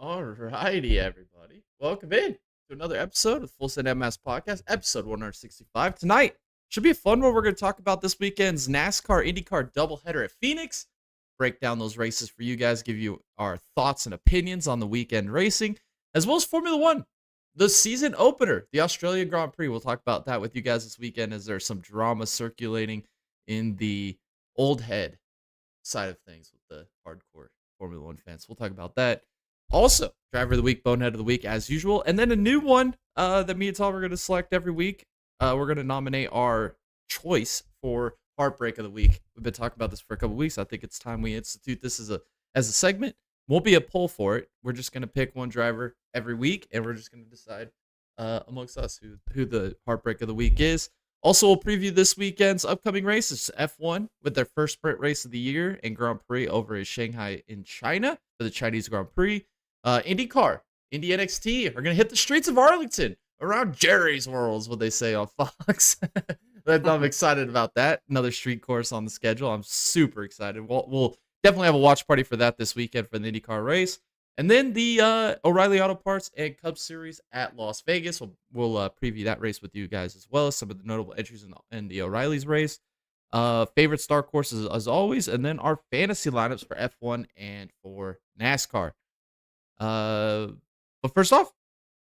Alrighty, everybody. Welcome in to another episode of Full Set MS Podcast, episode 165. Tonight should be a fun one. We're going to talk about this weekend's NASCAR IndyCar doubleheader at Phoenix, break down those races for you guys, give you our thoughts and opinions on the weekend racing, as well as Formula One, the season opener, the Australia Grand Prix. We'll talk about that with you guys this weekend as there's some drama circulating in the old head side of things with the hardcore Formula One fans. We'll talk about that. Also, driver of the week, bonehead of the week, as usual, and then a new one that me and Tom are going to select every week. We're going to nominate our choice for heartbreak of the week. We've been talking about this for a couple weeks. I think it's time we institute this as a segment. Won't be a poll for it. We're just going to pick one driver every week, and we're just going to decide amongst us who the heartbreak of the week is. Also, we'll preview this weekend's upcoming races. F1 with their first sprint race of the year and Grand Prix over in Shanghai in China for the Chinese Grand Prix. IndyCar, Indy NXT are going to hit the streets of Arlington around Jerry's World, is what they say on Fox. I'm excited about that. Another street course on the schedule. I'm super excited. We'll definitely have a watch party for that this weekend for the IndyCar race. And then the O'Reilly Auto Parts and Cup Series at Las Vegas. We'll preview that race with you guys as well as some of the notable entries in the O'Reilly's race. Favorite star courses as always. And then our fantasy lineups for F1 and for NASCAR. But first off,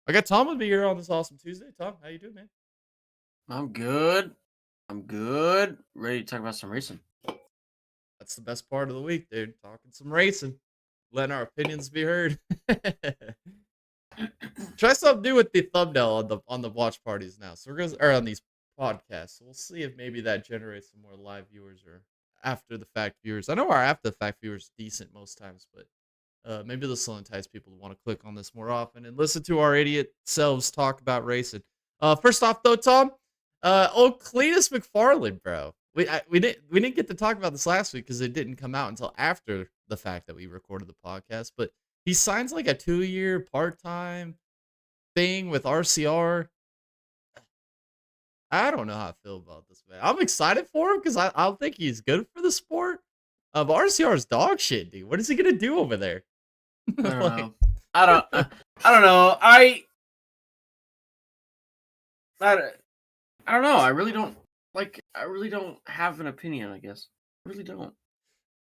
I got Tom with me here on this awesome Tuesday. Tom, how you doing, man? I'm good. Ready to talk about some racing. That's the best part of the week, dude. Talking some racing, letting our opinions be heard. Try something new with the thumbnail on the watch parties now. So we're gonna on these podcasts. So we'll see if maybe that generates some more live viewers or after the fact viewers. I know our after the fact viewers decent most times, but maybe this will entice people to want to click on this more often and listen to our idiot selves talk about racing. First off, though, Tom, Cletus McFarland, bro. We didn't get to talk about this last week because it didn't come out until after the fact that we recorded the podcast. But he signs like a 2-year part-time thing with RCR. I don't know how I feel about this, man. I'm excited for him because I think he's good for the sport. But RCR is dog shit, dude. What is he gonna do over there? I don't Like, know. I don't know. I I don't know. I really don't I really don't have an opinion, I guess. I really don't.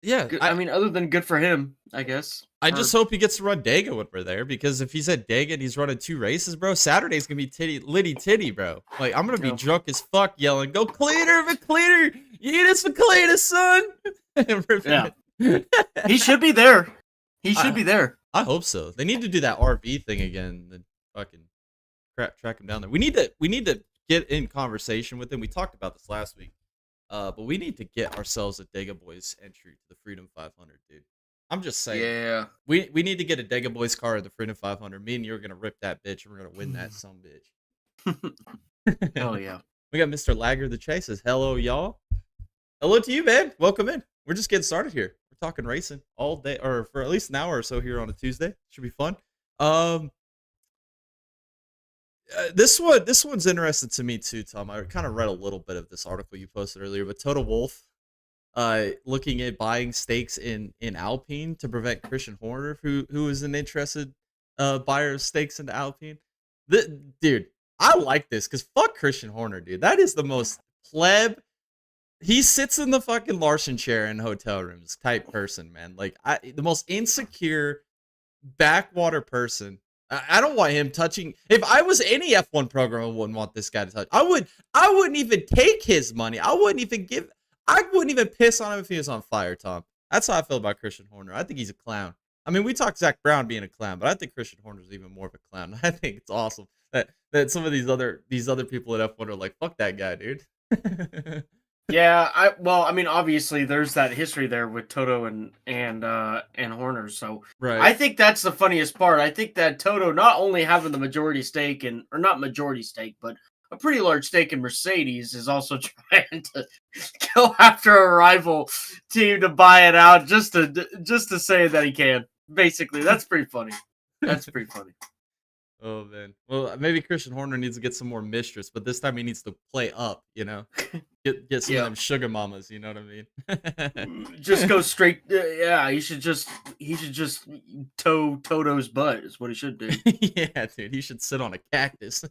yeah, Good, I mean, other than good for him, I guess. I just For hope he gets to run Dega when we're there, because if he's at Dega and he's running 2 races, bro, Saturday's gonna be litty titty, bro. Like, I'm gonna be no. drunk as fuck yelling, "Go cleaner, McCleaner! You eat us McCleaner, son!" And ripping Yeah. it. He should be there. He should I, be there. I hope so. They need to do that RV thing again and fucking track him down there. We need to get in conversation with him. We talked about this last week. But we need to get ourselves a Dega Boys entry to the Freedom 500, dude. I'm just saying. Yeah. We need to get a Dega Boys car at the Freedom 500. Me and you are gonna rip that bitch, and we're gonna win that some bitch. Hell yeah. We got Mr. Lagger the Chase says, "Hello, y'all. Hello to you, man. Welcome in. We're just getting started here. We're talking racing all day, or for at least an hour or so here on a Tuesday. Should be fun. This one's interesting to me too, Tom. I kind of read a little bit of this article you posted earlier, but Toto Wolff, looking at buying stakes in Alpine to prevent Christian Horner, who is an interested buyer of stakes into Alpine. Dude, I like this because fuck Christian Horner, dude. That is the most pleb. He sits in the fucking Larson chair in hotel rooms type person, man. Like, the most insecure backwater person. I don't want him touching. If I was any F1 program, I wouldn't want this guy to touch. I wouldn't even take his money. I wouldn't even piss on him if he was on fire, Tom. That's how I feel about Christian Horner. I think he's a clown. I mean, we talked Zach Brown being a clown, but I think Christian Horner is even more of a clown. I think it's awesome that some of these other people at F1 are like, fuck that guy, dude. Yeah, I mean, obviously there's that history there with Toto and Horner. So Right. I think that's the funniest part. I think that Toto not only having the majority stake or not majority stake, but a pretty large stake in Mercedes is also trying to go after a rival team to buy it out just to say that he can. Basically, that's pretty funny. That's pretty funny. Oh man. Well, maybe Christian Horner needs to get some more mistress, but this time he needs to play up, you know? Get some of them sugar mamas, you know what I mean? Just go straight. Yeah, he should just tow Toto's butt is what he should do. Yeah, dude, he should sit on a cactus.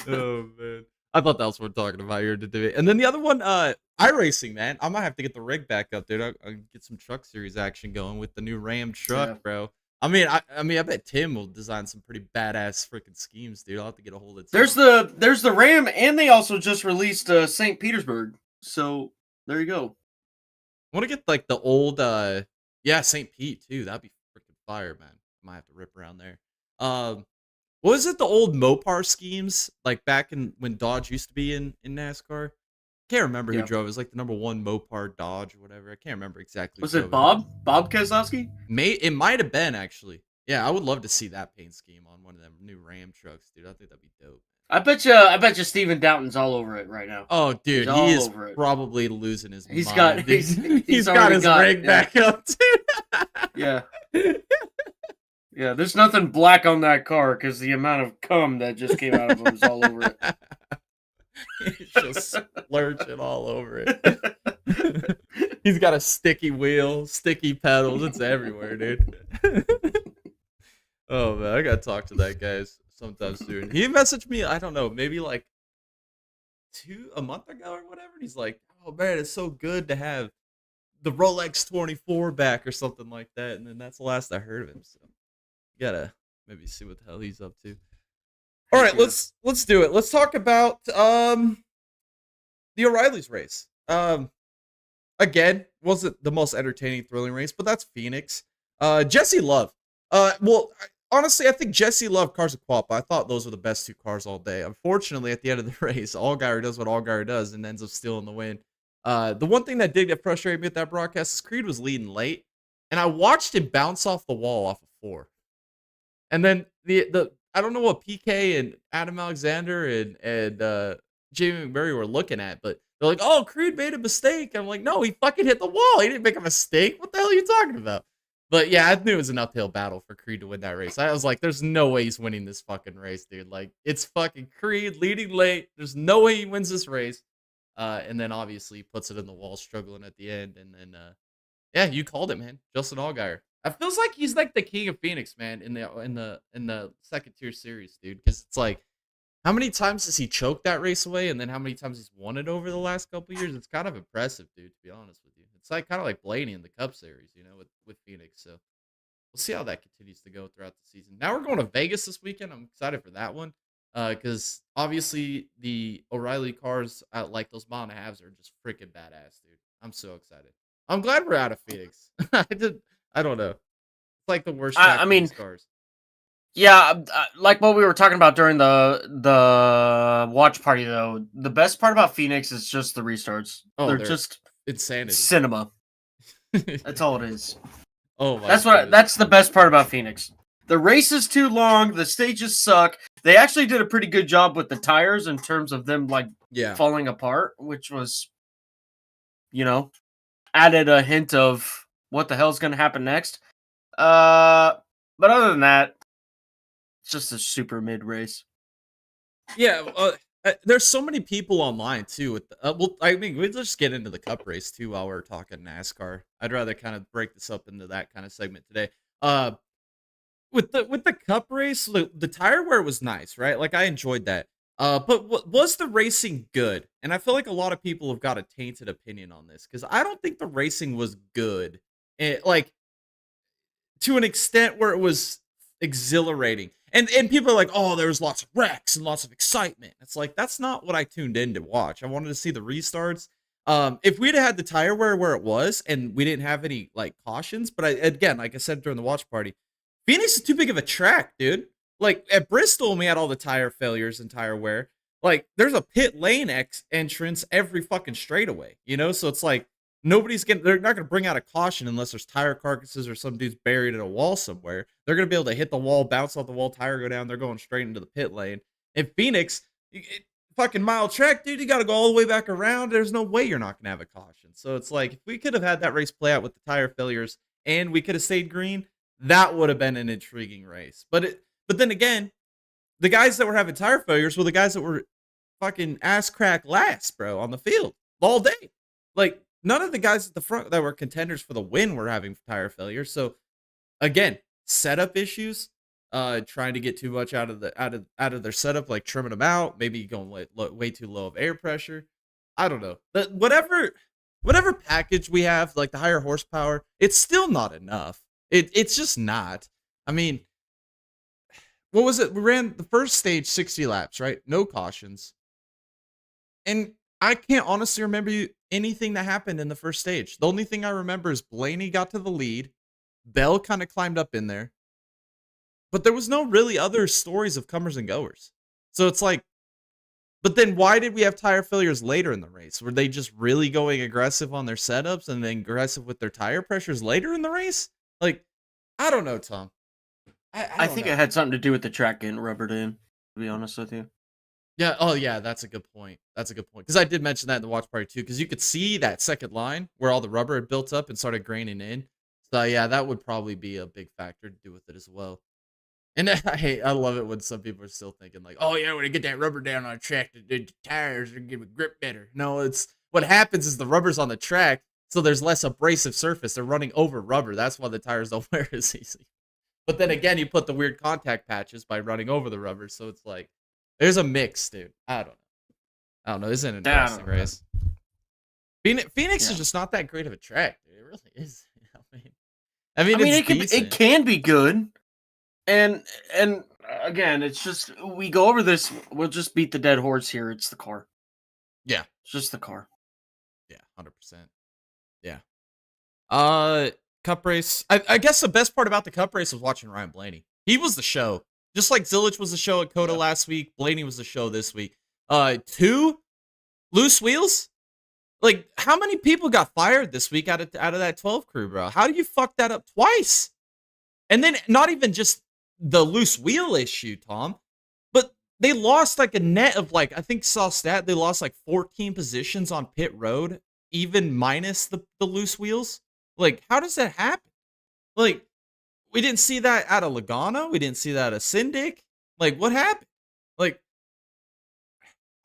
Oh man, I thought that was what we're talking about here today. And then the other one, iRacing, man. I might have to get the rig back up, dude. I'll get some truck series action going with the new Ram truck, Yeah. bro. I mean, I bet Tim will design some pretty badass freaking schemes, dude. I'll have to get a hold of Tim. There's the Ram, and they also just released St. Petersburg. So there you go. I want to get like the old, St. Pete too. That'd be freaking fire, man. I might have to rip around there. What was it? The old Mopar schemes, like back when Dodge used to be in NASCAR. Can't remember who drove. It was like the number 1 Mopar Dodge or whatever. I can't remember exactly. Was it Bob Keselowski? It might have been actually. Yeah, I would love to see that paint scheme on one of them new Ram trucks, dude. I think that'd be dope. I bet you Steven Downton's all over it right now. Oh, dude, he is probably losing his mind. He's got his rig back up, dude. Yeah. Yeah, there's nothing black on that car because the amount of cum that just came out of him is all over it. He's just splurging all over it. He's got a sticky wheel, sticky pedals. It's everywhere, dude. Oh man, I gotta talk to that guy sometime soon. He messaged me, I don't know, maybe like a month ago or whatever. He's like, "Oh man, it's so good to have the Rolex 24 back," or something like that. And then that's the last I heard of him. So you gotta maybe see what the hell he's up to. All right, let's do it. Let's talk about the O'Reilly's race. Again, wasn't the most entertaining, thrilling race, but that's Phoenix. Jesse Love. Honestly, I think Jesse Love, cars of Qualpa. I thought those were the best 2 cars all day. Unfortunately, at the end of the race, Allgaier does what Allgaier does and ends up stealing the win. The one thing that did get frustrated me at that broadcast is Creed was leading late, and I watched him bounce off the wall off of 4. And then the I don't know what PK and Adam Alexander and Jamie McMurray were looking at, but they're like, "Oh, Creed made a mistake." I'm like, "No, he fucking hit the wall. He didn't make a mistake. What the hell are you talking about?" But yeah, I knew it was an uphill battle for Creed to win that race. I was like, "There's no way he's winning this fucking race, dude. Like, it's fucking Creed leading late. There's no way he wins this race." And then obviously puts it in the wall, struggling at the end. And then, yeah, you called it, man. Justin Allgaier. It feels like he's like the king of Phoenix, man, in the second tier series, dude. Because it's like, how many times has he choked that race away, and then how many times he's won it over the last couple years? It's kind of impressive, dude. To be honest with you, it's like kind of like Blaney in the Cup Series, with Phoenix. So we'll see how that continues to go throughout the season. Now we're going to Vegas this weekend. I'm excited for that one because obviously the O'Reilly cars, like those mile and a halves, are just freaking badass, dude. I'm so excited. I'm glad we're out of Phoenix. I don't know. It's like the worst track I for mean, these cars. yeah, like what we were talking about during the watch party, though. The best part about Phoenix is just the restarts. Oh, They're they're just insanity. cinema. That's all it is. Oh my That's goodness. that's the best part about Phoenix. The race is too long. The stages suck. They actually did a pretty good job with the tires in terms of them like Yeah. falling apart, which was, added a hint of what the hell's going to happen next. But other than that, it's just a super mid race. Yeah, there's so many people online too. Well, I mean, we'll just get into the Cup race too while we're talking NASCAR. I'd rather kind of break this up into that kind of segment today. With the Cup race, the tire wear was nice, right? Like I enjoyed that. But was the racing good? And I feel like a lot of people have got a tainted opinion on this because I don't think the racing was good. Like to an extent where it was exhilarating. And people are like, oh, there was lots of wrecks and lots of excitement. It's like that's not what I tuned in to watch. I wanted to see the restarts. If we'd had the tire wear where it was and we didn't have any like cautions, but again, like I said during the watch party, Phoenix is too big of a track, dude. Like at Bristol, when we had all the tire failures and tire wear, like there's a pit lane entrance every fucking straightaway, So it's like they're not going to bring out a caution unless there's tire carcasses or some dude's buried in a wall somewhere. They're going to be able to hit the wall, bounce off the wall, tire go down. They're going straight into the pit lane. In Phoenix, fucking mile track, dude, you got to go all the way back around. There's no way you're not going to have a caution. So it's like if we could have had that race play out with the tire failures and we could have stayed green, that would have been an intriguing race. But then again, the guys that were having tire failures were the guys that were fucking ass crack last, bro, on the field all day. Like none of the guys at the front that were contenders for the win were having tire failures. So again, setup issues, trying to get too much out of their setup, like trimming them out, maybe going way too low of air pressure. I don't know. But whatever package we have, like the higher horsepower, it's still not enough. It's just not. I mean, what was it? We ran the first stage 60 laps, right? No cautions. And I can't honestly remember anything that happened in the first stage. The only thing I remember is Blaney got to the lead. Bell kind of climbed up in there. But there was no really other stories of comers and goers. So it's like, but then why did we have tire failures later in the race? Were they just really going aggressive on their setups and then aggressive with their tire pressures later in the race? Like, I don't know, Tom. I think it had something to do with the track getting rubbered in, to be honest with you. Yeah. Oh, yeah. That's a good point. Because I did mention that in the watch party too. Because you could see that second line where all the rubber had built up and started graining in. So yeah, that would probably be a big factor to do with it as well. And I love it when some people are still thinking like, oh yeah, when I get that rubber down on a track, the tires are give it grip better. No, it's what happens is the rubber's on the track, so there's less abrasive surface. They're running over rubber. That's why the tires don't wear as easy. But then again, you put the weird contact patches by running over the rubber, so it's like there's a mix, dude. I don't know. It's an interesting race. Phoenix is just not that great of a track, dude. It really is. I mean, it can be good, and again, it's just we go over this. We'll just beat the dead horse here. It's the car. Yeah, it's just the car. Yeah, 100%. Yeah. Cup race. I guess the best part about the Cup race was watching Ryan Blaney. He was the show. Just like Zilich was the show at Coda last week, Blaney was the show this week. 2 loose wheels. Like, how many people got fired this week out of that 12 crew, bro? How do you fuck that up twice? And then not even just the loose wheel issue, Tom, but they lost like a net of like, I think saw stat, they lost like 14 positions on pit road, even minus the loose wheels. Like, how does that happen? Like, we didn't see that out of Logano. We didn't see that out of Syndic. Like, what happened? Like,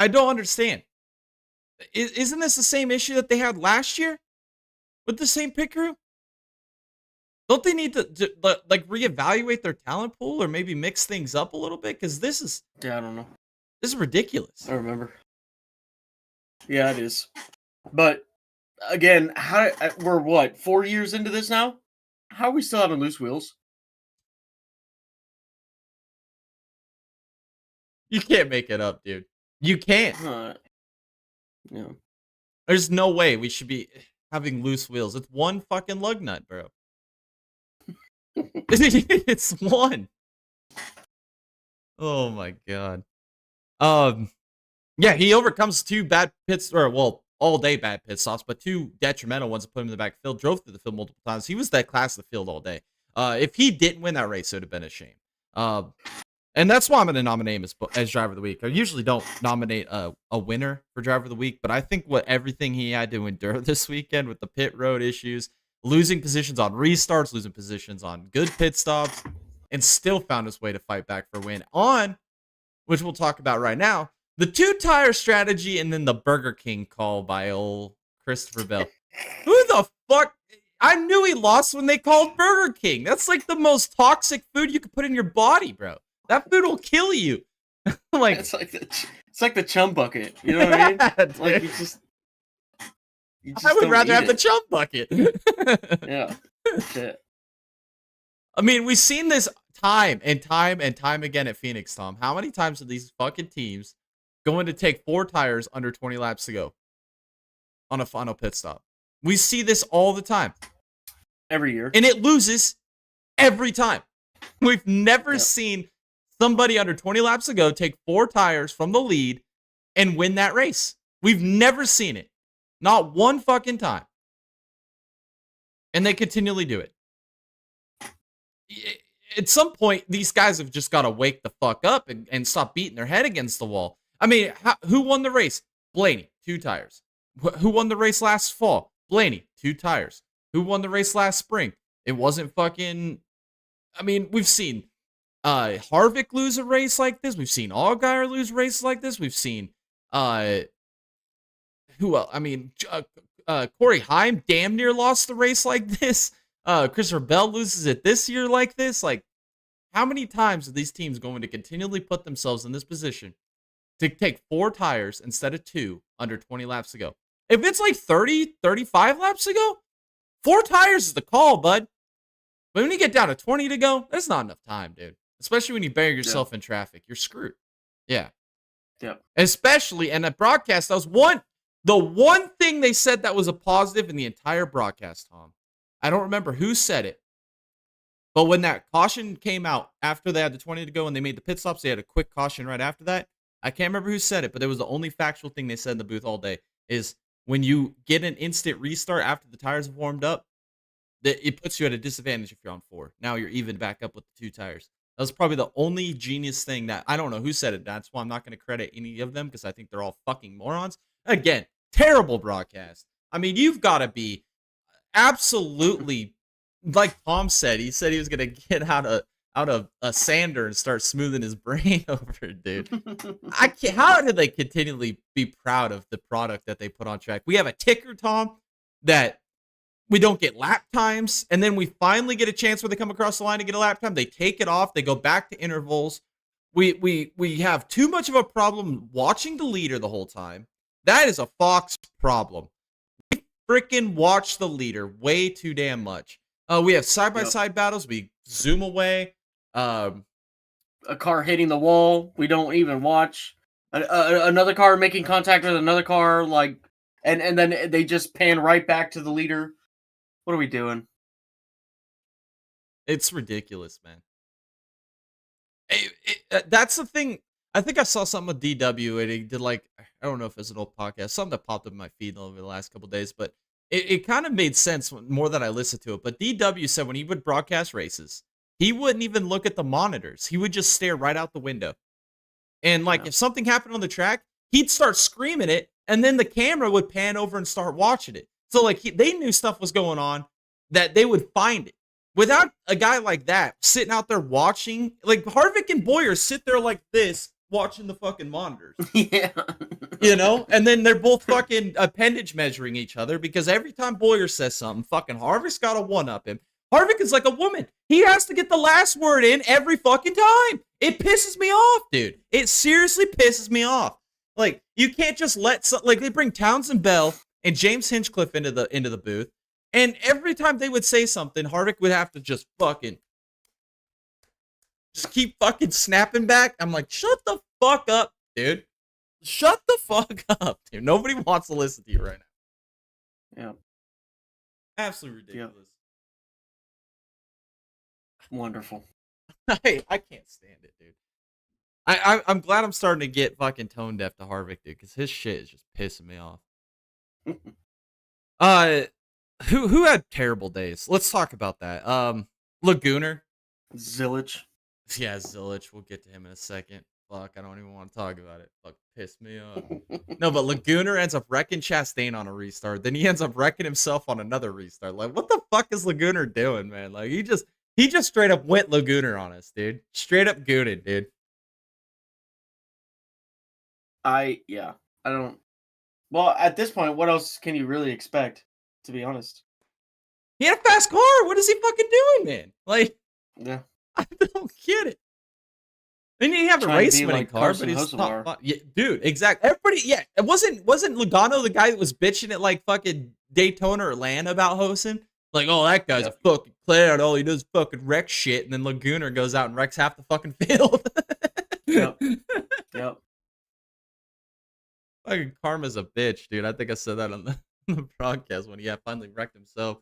I don't understand. Isn't this the same issue that they had last year with the same pit crew? Don't they need to like reevaluate their talent pool or maybe mix things up a little bit? Because Yeah, I don't know. this is ridiculous. I remember. Yeah, it is. But again, we're what 4 years into this now? How are we still having loose wheels? You can't make it up, dude. You can't. Yeah. There's no way we should be having loose wheels. It's one fucking lug nut, bro. It's one. Oh my god. Yeah, he overcomes two bad pits, or well, all day bad pit stops, but two detrimental ones that put him in the back field. Drove through the field multiple times. He was that class of the field all day. If he didn't win that race, it would have been a shame. And that's why I'm going to nominate him as driver of the week. I usually don't nominate a winner for driver of the week, but I think everything he had to endure this weekend with the pit road issues, losing positions on restarts, losing positions on good pit stops, and still found his way to fight back for a win on, which we'll talk about right now, the 2-tire strategy and then the Burger King call by old Christopher Bell. Who the fuck? I knew he lost when they called Burger King. That's like the most toxic food you could put in your body, bro. That food will kill you. Like it's like the chum bucket. You know what I mean? Like you just I would rather have the chum bucket. Yeah. Shit. I mean, we've seen this time and time and time again at Phoenix, Tom. How many times are these fucking teams going to take 4 tires under 20 laps to go on a final pit stop? We see this all the time. Every year. And it loses every time. We've never seen somebody under 20 laps ago take 4 tires from the lead and win that race. We've never seen it. Not one fucking time. And they continually do it. At some point, these guys have just got to wake the fuck up and stop beating their head against the wall. I mean, who won the race? Blaney, 2 tires. Who won the race last fall? Blaney, 2 tires. Who won the race last spring? It wasn't fucking... I mean, we've seen Harvick lose a race like this. We've seen Allgaier lose races like this. We've seen who else? I mean, Corey Heim damn near lost the race like this. Christopher Bell loses it this year like this. Like, how many times are these teams going to continually put themselves in this position to take 4 tires instead of 2 under 20 laps to go? If it's like 30, 35 laps to go, 4 tires is the call, bud. But when you get down to 20 to go, there's not enough time, dude. Especially when you bury yourself in traffic. You're screwed. Yeah. Yeah. Especially, and the broadcast, that was the one thing they said that was a positive in the entire broadcast, Tom. I don't remember who said it. But when that caution came out after they had the 20 to go and they made the pit stops, they had a quick caution right after that. I can't remember who said it, but it was the only factual thing they said in the booth all day is when you get an instant restart after the tires have warmed up, that it puts you at a disadvantage if you're on 4. Now you're even back up with the 2 tires. That was probably the only genius thing that I don't know who said it. That's why I'm not going to credit any of them because I think they're all fucking morons. Again, terrible broadcast. I mean, you've got to be absolutely, like Tom said. He said he was going to get out of a sander and start smoothing his brain over, dude. I can't. How do they continually be proud of the product that they put on track? We have a ticker, Tom, that we don't get lap times, and then we finally get a chance where they come across the line to get a lap time. They take it off. They go back to intervals. We have too much of a problem watching the leader the whole time. That is a Fox problem. We freaking watch the leader way too damn much. We have side-by-side battles. We zoom away. A car hitting the wall. We don't even watch. Another car making contact with another car, like, and then they just pan right back to the leader. What are we doing? It's ridiculous, man. That's the thing. I think I saw something with DW, and he did like, I don't know if it's an old podcast, something that popped up in my feed over the last couple of days, but it kind of made sense more that I listened to it. But DW said when he would broadcast races, he wouldn't even look at the monitors. He would just stare right out the window. And like if something happened on the track, he'd start screaming it, and then the camera would pan over and start watching it. So like they knew stuff was going on, that they would find it. Without a guy like that sitting out there watching, like Harvick and Boyer sit there like this watching the fucking monitors. Yeah. And then they're both fucking appendage measuring each other because every time Boyer says something, fucking Harvick's got to one-up him. Harvick is like a woman. He has to get the last word in every fucking time. It pisses me off, dude. It seriously pisses me off. Like, you can't just like they bring Townsend Bell and James Hinchcliffe into the booth, and every time they would say something, Harvick would have to just keep fucking snapping back. I'm like, shut the fuck up, dude. Shut the fuck up, dude. Nobody wants to listen to you right now. Yeah. Absolutely ridiculous. Yeah. Wonderful. I can't stand it, dude. I'm glad I'm starting to get fucking tone deaf to Harvick, dude, because his shit is just pissing me off. Who had terrible days? Let's talk about that. Lagooner. Zillage. Yeah, Zillage. We'll get to him in a second. Fuck, I don't even want to talk about it. Fuck, piss me off. No, but Lagooner ends up wrecking Chastain on a restart. Then he ends up wrecking himself on another restart. Like, what the fuck is Lagooner doing, man? Like, he just straight up went Lagooner on us, dude. Straight up gooted, dude. I don't. Well, at this point, what else can you really expect? To be honest, he had a fast car. What is he fucking doing, man? Like, yeah, I don't get it. And he have a race winning car, but he's not. Yeah, dude, exactly. Everybody, yeah, it wasn't Logano the guy that was bitching at like fucking Daytona or Atlanta about hosting? Like, oh, that guy's a fucking clown. All he does is fucking wreck shit, and then Lagooner goes out and wrecks half the fucking field. Yep. Fucking karma's a bitch, dude. I think I said that on the broadcast when he finally wrecked himself.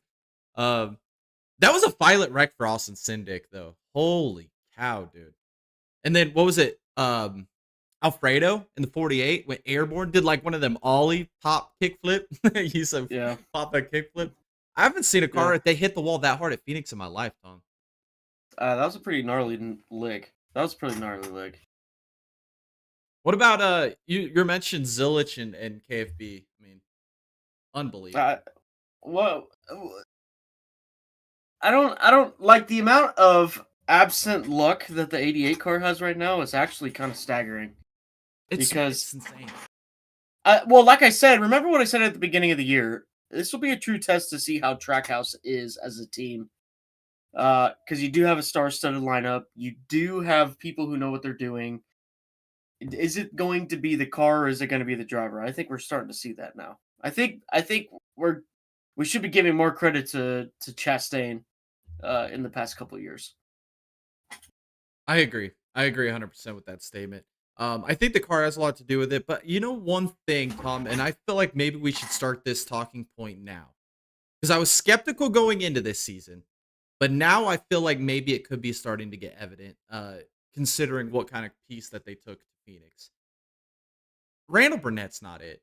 That was a violent wreck for Austin Cindric, though. Holy cow, dude. And then what was it? Alfredo in the 48 went airborne, did like one of them ollie pop kickflip. He said, pop that kickflip. I haven't seen a car they hit the wall that hard at Phoenix in my life, Tom. That was a pretty gnarly lick. What about you mentioned Zilich and KFB? I mean, unbelievable. Well, I don't like the amount of absent luck that the 88 car has right now is actually kind of staggering. It's insane. Well, like I said, remember what I said at the beginning of the year? This will be a true test to see how Trackhouse is as a team. Because you do have a star-studded lineup. You do have people who know what they're doing. Is it going to be the car or is it going to be the driver? I think we're starting to see that now. I think we should be giving more credit to Chastain in the past couple of years. I agree 100% with that statement. I think the car has a lot to do with it, but you know one thing, Tom, and I feel like maybe we should start this talking point now. Because I was skeptical going into this season, but now I feel like maybe it could be starting to get evident, considering what kind of piece that they took to Phoenix. Randall Burnett's not it.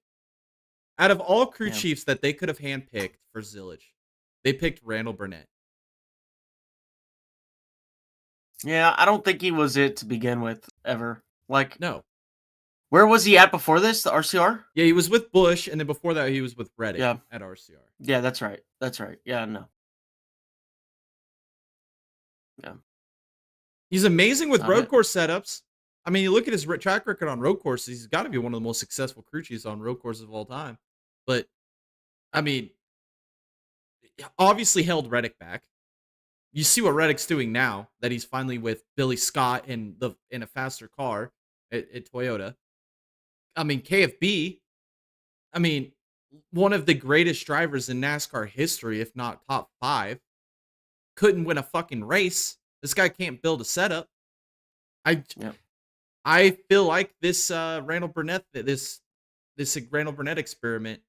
Out of all crew chiefs that they could have handpicked for Zilich, they picked Randall Burnett. Yeah, I don't think he was it to begin with, ever. Like, no. Where was he at before this? The RCR? Yeah, he was with Busch, and then before that, he was with Reddick at RCR. Yeah, that's right. Yeah, no. Yeah. He's amazing with road course setups. I mean, you look at his track record on road courses, he's got to be one of the most successful crew chiefs on road courses of all time. But, I mean, obviously held Reddick back. You see what Reddick's doing now that he's finally with Billy Scott in a faster car at Toyota. I mean, KFB, one of the greatest drivers in NASCAR history, if not top 5, couldn't win a fucking race. This guy can't build a setup. I feel like this Randall Burnett experiment.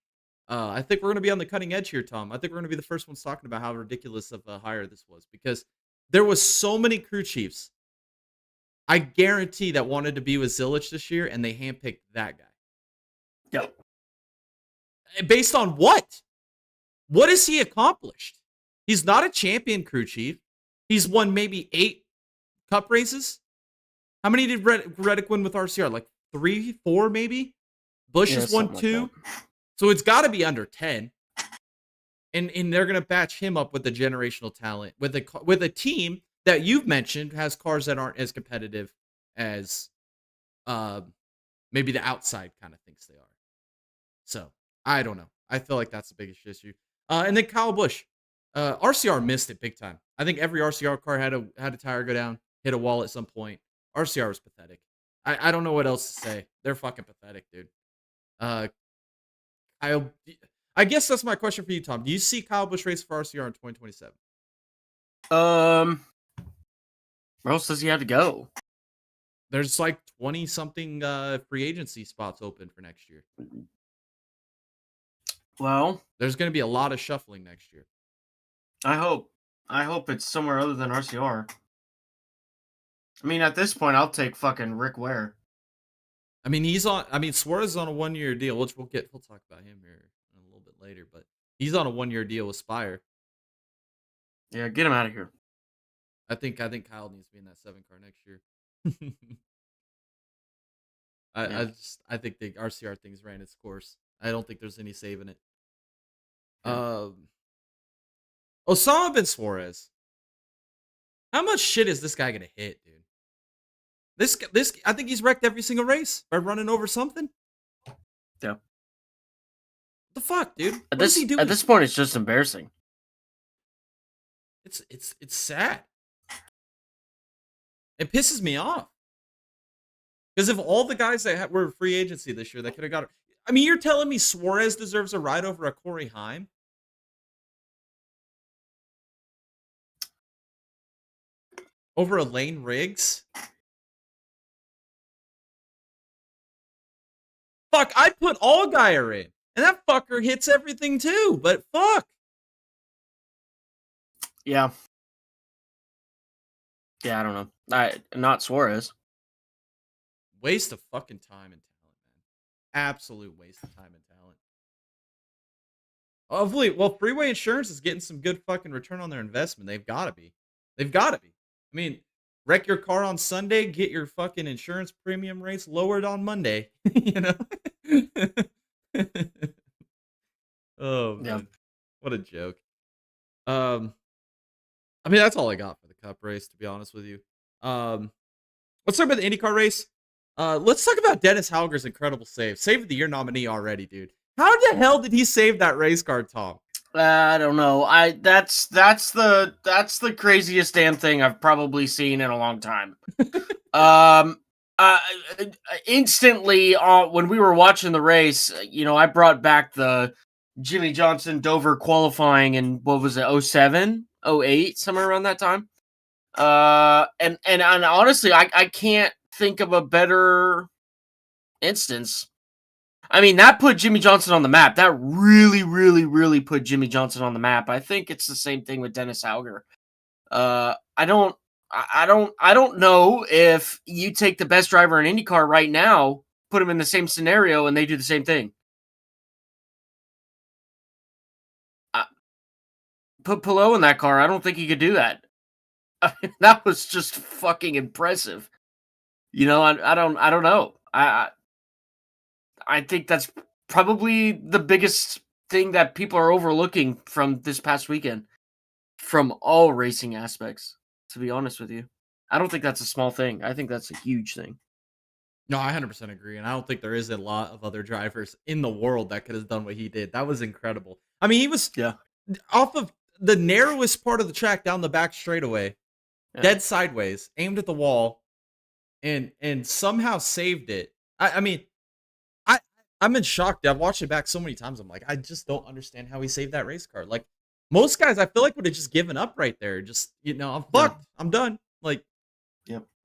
I think we're going to be on the cutting edge here, Tom. I think we're going to be the first ones talking about how ridiculous of a hire this was, because there was so many crew chiefs, I guarantee, that wanted to be with Zilich this year, and they handpicked that guy. Yep. Based on what? What has he accomplished? He's not a champion crew chief. He's won maybe 8 cup races. How many did Reddick win with RCR? Like 3, 4 maybe? Busch has won 2. Like, so it's got to be under 10. And they're going to batch him up with the generational talent, with a team that you've mentioned has cars that aren't as competitive as maybe the outside kind of thinks they are. So I don't know. I feel like that's the biggest issue. And then Kyle Busch, RCR missed it big time. I think every RCR car had a tire go down, hit a wall at some point. RCR was pathetic. I don't know what else to say. They're fucking pathetic, dude. Uh, Kyle, I guess that's my question for you, Tom. Do you see Kyle Busch race for RCR in 2027? Where else does he have to go? There's like 20 something free agency spots open for next year. Well, There's going to be a lot of shuffling next year. I hope it's somewhere other than RCR. I mean, at this point, I'll take fucking Rick Ware. I mean, Suarez is on a 1-year deal, which we'll talk about him here a little bit later, but he's on a 1-year deal with Spire. Yeah, get him out of here. I think Kyle needs to be in that 7 car next year. I think the RCR thing's ran its course. I don't think there's any saving it. Osama bin Suarez. How much shit is this guy gonna hit, dude? This I think he's wrecked every single race by running over something. Yeah. What the fuck, dude? At What is he doing? At this point, it's just embarrassing. It's sad. It pisses me off. Because of all the guys that were free agency this year that could have got it. I mean, you're telling me Suarez deserves a ride over a Corey Heim? Over a Lane Riggs? Fuck, I put Allgaier in. And that fucker hits everything too, but fuck. Yeah. Yeah, I don't know. Not Suarez. Waste of fucking time and talent, man. Absolute waste of time and talent. Hopefully, well, Freeway Insurance is getting some good fucking return on their investment. They've got to be. They've got to be. I mean, wreck your car on Sunday, get your fucking insurance premium rates lowered on Monday. You know? Oh, man. Yeah. What a joke. I mean, that's all I got for the Cup race, to be honest with you. Let's talk about the IndyCar race. Let's talk about Dennis Hauger's incredible save. Save of the year nominee already, dude. How the hell did he save that race car, Tom? I don't know. That's the craziest damn thing I've probably seen in a long time. Instantly, when we were watching the race, I brought back the Jimmy Johnson Dover qualifying in, what was it, 07, 08, somewhere around that time. And honestly, I can't think of a better instance. I mean, that put Jimmy Johnson on the map. That really, really, really put Jimmy Johnson on the map. I think it's the same thing with Dennis Hauger. I don't know if you take the best driver in IndyCar right now, put him in the same scenario, and they do the same thing. Put Pillow in that car. I don't think he could do that. I mean, that was just fucking impressive. I don't know. I think that's probably the biggest thing that people are overlooking from this past weekend, from all racing aspects, to be honest with you. I don't think that's a small thing. I think that's a huge thing. No, I 100% agree. And I don't think there is a lot of other drivers in the world that could have done what he did. That was incredible. I mean, he was off of the narrowest part of the track down the back straightaway, dead sideways, aimed at the wall, and somehow saved it. I mean, I'm in shock. I've watched it back so many times. I'm like, I just don't understand how he saved that race car. Like, most guys, I feel like would have just given up right there. Just, I'm fucked. I'm done. Like,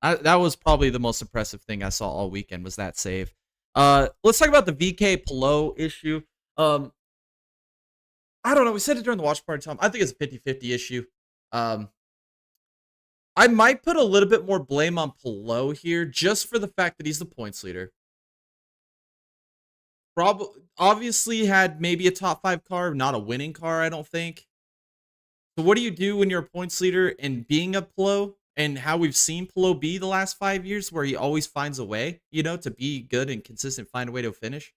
that was probably the most impressive thing I saw all weekend was that save. Let's talk about the VK Pillow issue. I don't know. We said it during the watch party, Tom. I think it's a 50-50 issue. I might put a little bit more blame on Pillow here just for the fact that he's the points leader. Obviously had maybe a top 5 car, not a winning car, I don't think. So what do you do when you're a points leader and being a Pillow and how we've seen Pillow be the last 5 years where he always finds a way, to be good and consistent, find a way to finish?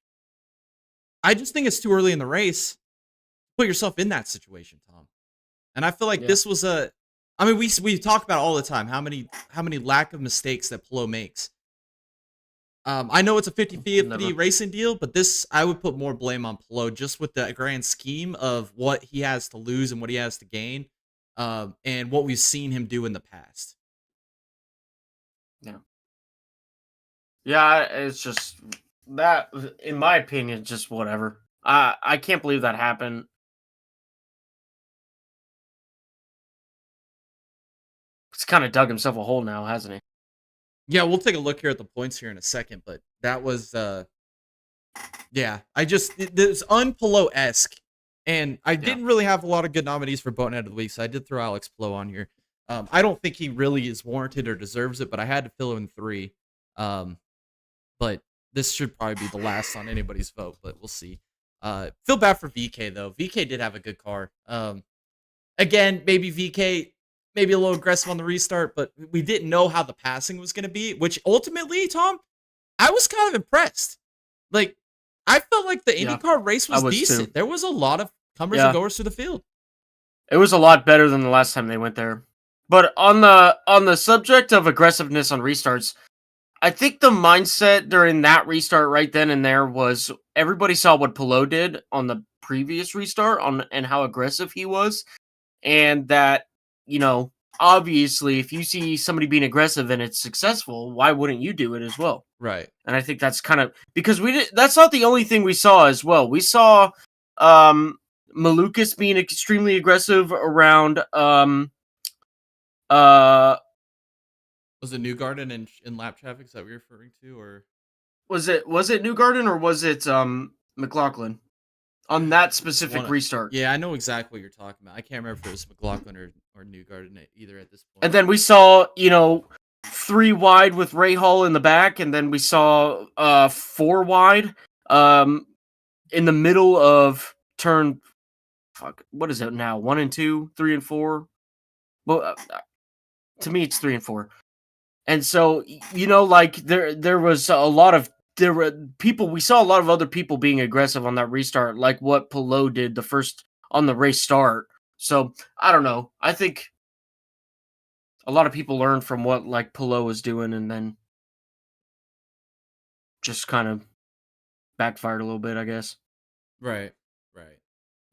I just think it's too early in the race to put yourself in that situation, Tom. And I feel like this was we talk about it all the time, how many lack of mistakes that Pillow makes. I know it's a 50-50 Never. racing deal, but this I would put more blame on Pelot just with the grand scheme of what he has to lose and what he has to gain, and what we've seen him do in the past. Yeah. Yeah, it's just that, in my opinion, just whatever. I can't believe that happened. He's kind of dug himself a hole now, hasn't he? Yeah, we'll take a look here at the points here in a second, but that was yeah, it's un-Pelot-esque, and I Yeah. didn't really have a lot of good nominees for Bonehead of the Week, so I did throw Alex Pelot on here. I don't think he really is warranted or deserves it, but I had to fill in 3. Um, but this should probably be the last on anybody's vote, but we'll see. Feel bad for VK though. VK did have a good car. Again, maybe VK maybe a little aggressive on the restart, but we didn't know how the passing was going to be, which ultimately, Tom, I was kind of impressed. Like, I felt like the Yeah, IndyCar race I was was too. decent. There was a lot of comers and Yeah, goers through the field. it was a lot better than the last time they went there. But on the subject of aggressiveness on restarts, I think the mindset during that restart right then and there was everybody saw what Pelot did on the previous restart on and how aggressive he was, and that, you know, obviously if you see somebody being aggressive and it's successful, why wouldn't you do it as well? Right. And I think that's kind of because that's not the only thing we saw as well. We saw um Malukas being extremely aggressive around uh Was it New Garden in lap traffic? Is that what you're referring to? Or was it Newgarden or was it McLaughlin on that it's specific one. restart? Yeah, I know exactly what you're talking about. I can't remember if it was McLaughlin or New Garden either at this point. And then we saw, 3 wide with Ray Hall in the back, and then we saw 4 wide in the middle of turn, fuck, what is it now? 1 and 2, 3 and 4. Well, to me it's 3 and 4. And so, like there was a lot of there were people we saw a lot of other people being aggressive on that restart, like what Pelot did the first on the race start. So I don't know. I think a lot of people learned from what like Pelot was doing, and then just kind of backfired a little bit, I guess. Right. Right.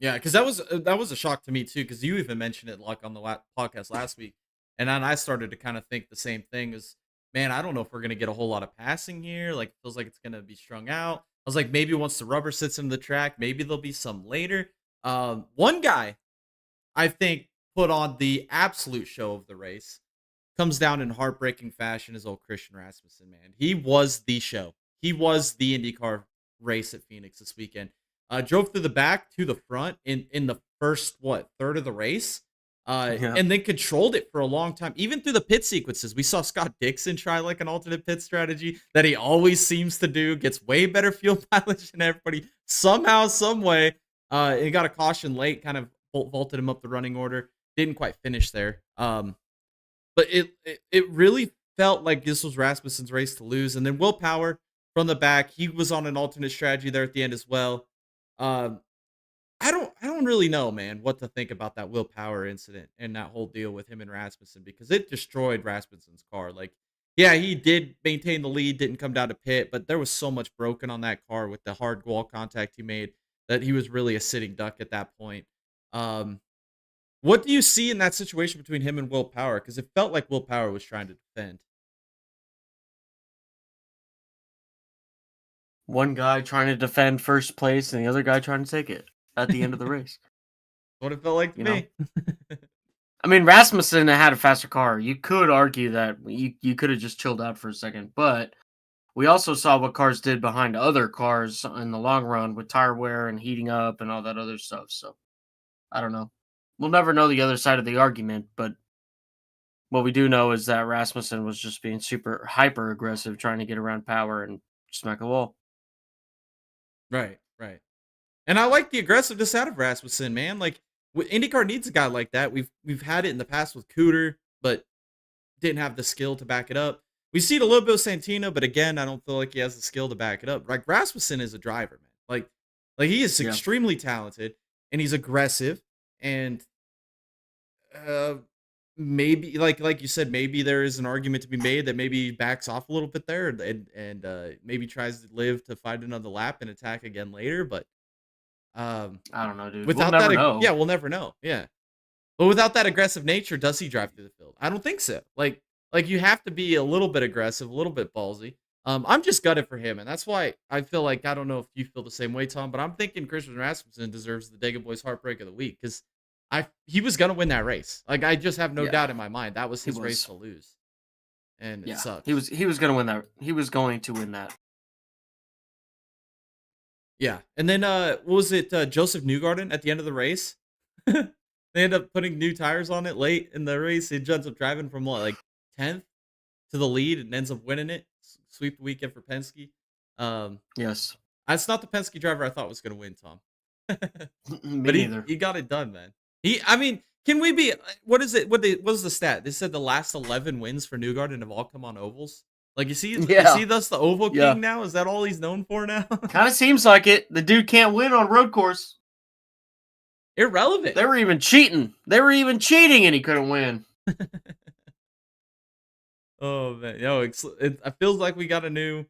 Yeah, because that was a shock to me too. Because you even mentioned it like on the podcast last week, and then I started to kind of think the same thing. As man, I don't know if we're gonna get a whole lot of passing here. Like, feels like it's gonna be strung out. I was like, maybe once the rubber sits into the track, maybe there'll be some later. One guy I think put on the absolute show of the race comes down in heartbreaking fashion is old Christian Rasmussen, man. He was the show. He was the IndyCar race at Phoenix this weekend. Drove through the back to the front in the first third of the race, Yeah. and then controlled it for a long time. Even through the pit sequences, we saw Scott Dixon try like an alternate pit strategy that he always seems to do. Gets way better fuel mileage than everybody somehow, some way. He got a caution late, kind of vaulted him up the running order. Didn't quite finish there. But it really felt like this was Rasmussen's race to lose. And then Will Power from the back, he was on an alternate strategy there at the end as well. Um, I don't really know, man, what to think about that Will Power incident and that whole deal with him and Rasmussen because it destroyed Rasmussen's car. Like, yeah, he did maintain the lead, didn't come down to pit, but there was so much broken on that car with the hard wall contact he made that he was really a sitting duck at that point. Um, what do you see in that situation between him and Will Power? Because it felt like Will Power was trying to defend. One guy trying to defend first place and the other guy trying to take it at the end of the race. What it felt like to You know, me. I mean, Rasmussen had a faster car. You could argue that you could have just chilled out for a second, but we also saw what cars did behind other cars in the long run with tire wear and heating up and all that other stuff. So I don't know. We'll never know the other side of the argument, but what we do know is that Rasmussen was just being super hyper aggressive, trying to get around Power and smack a wall. Right, right. And I like the aggressiveness out of Rasmussen, man. Like, IndyCar needs a guy like that. We've had it in the past with Cooter, but didn't have the skill to back it up. We see it a little bit with Santino, but again, I don't feel like he has the skill to back it up. Like Rasmussen is a driver, man. Like he is Yeah. extremely talented and he's aggressive and uh maybe like you said, maybe there is an argument to be made that maybe he backs off a little bit there and maybe tries to live to fight another lap and attack again later. But um, I don't know, dude. We'll without never that, know. yeah, we'll never know. Yeah, but without that aggressive nature, does he drive through the field? I don't think so. Like you have to be a little bit aggressive, a little bit ballsy. I'm just gutted for him, and that's why I feel like I don't know if you feel the same way, Tom, but I'm thinking Christian Rasmussen deserves the Dega Boys Heartbreak of the Week because he was gonna win that race. Like I just have no Yeah, doubt in my mind that was he his race was. to lose, and it Yeah, sucks. he was going to win that. He was going to win that. Yeah, and then what was it? Joseph Newgarden at the end of the race. They end up putting new tires on it late in the race. He ends up driving from what, like 10th to the lead and ends up winning it. Sweep the weekend for Penske. Um, Yes. that's not the Penske driver I thought was going to win, Tom. Me But he neither. he got it done, man. I mean, can we be? What is it? What is the stat? They said the last 11 wins for Newgarden have all come on ovals. Like is Yeah. he thus the oval Yeah. king now? Is that all he's known for now? Kind of seems like it. The dude can't win on road course. Irrelevant. They were even cheating. They were even cheating, and he couldn't win. Oh man, yo, it feels like we got a new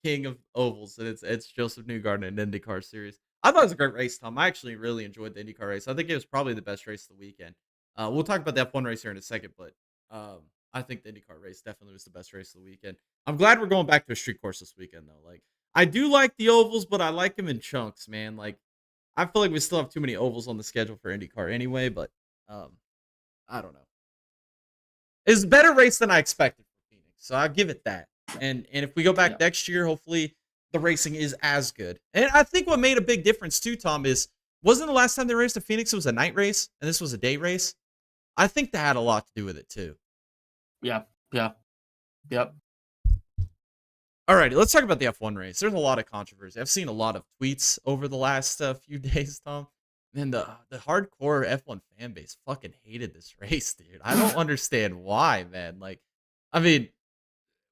king of ovals, and it's Joseph Newgarden in the IndyCar series. I thought it was a great race, Tom. I actually really enjoyed the IndyCar race. I think it was probably the best race of the weekend. We'll talk about the F1 race here in a second, but I think the IndyCar race definitely was the best race of the weekend. I'm glad we're going back to a street course this weekend, though. Like, I do like the ovals, but I like them in chunks, man. Like, I feel like we still have too many ovals on the schedule for IndyCar anyway, but um, I don't know. It's a better race than I expected for Phoenix, so I'll give it that. And if we go back Yeah. next year, hopefully the racing is as good. And I think what made a big difference too, Tom, is wasn't the last time they raced at Phoenix it was a night race and this was a day race? I think that had a lot to do with it too. Yeah. Yeah. Yep. Alrighty, let's talk about the F1 race. There's a lot of controversy. I've seen a lot of tweets over the last few days, Tom. And the hardcore F1 fan base fucking hated this race, dude. I don't understand why, man. Like, I mean,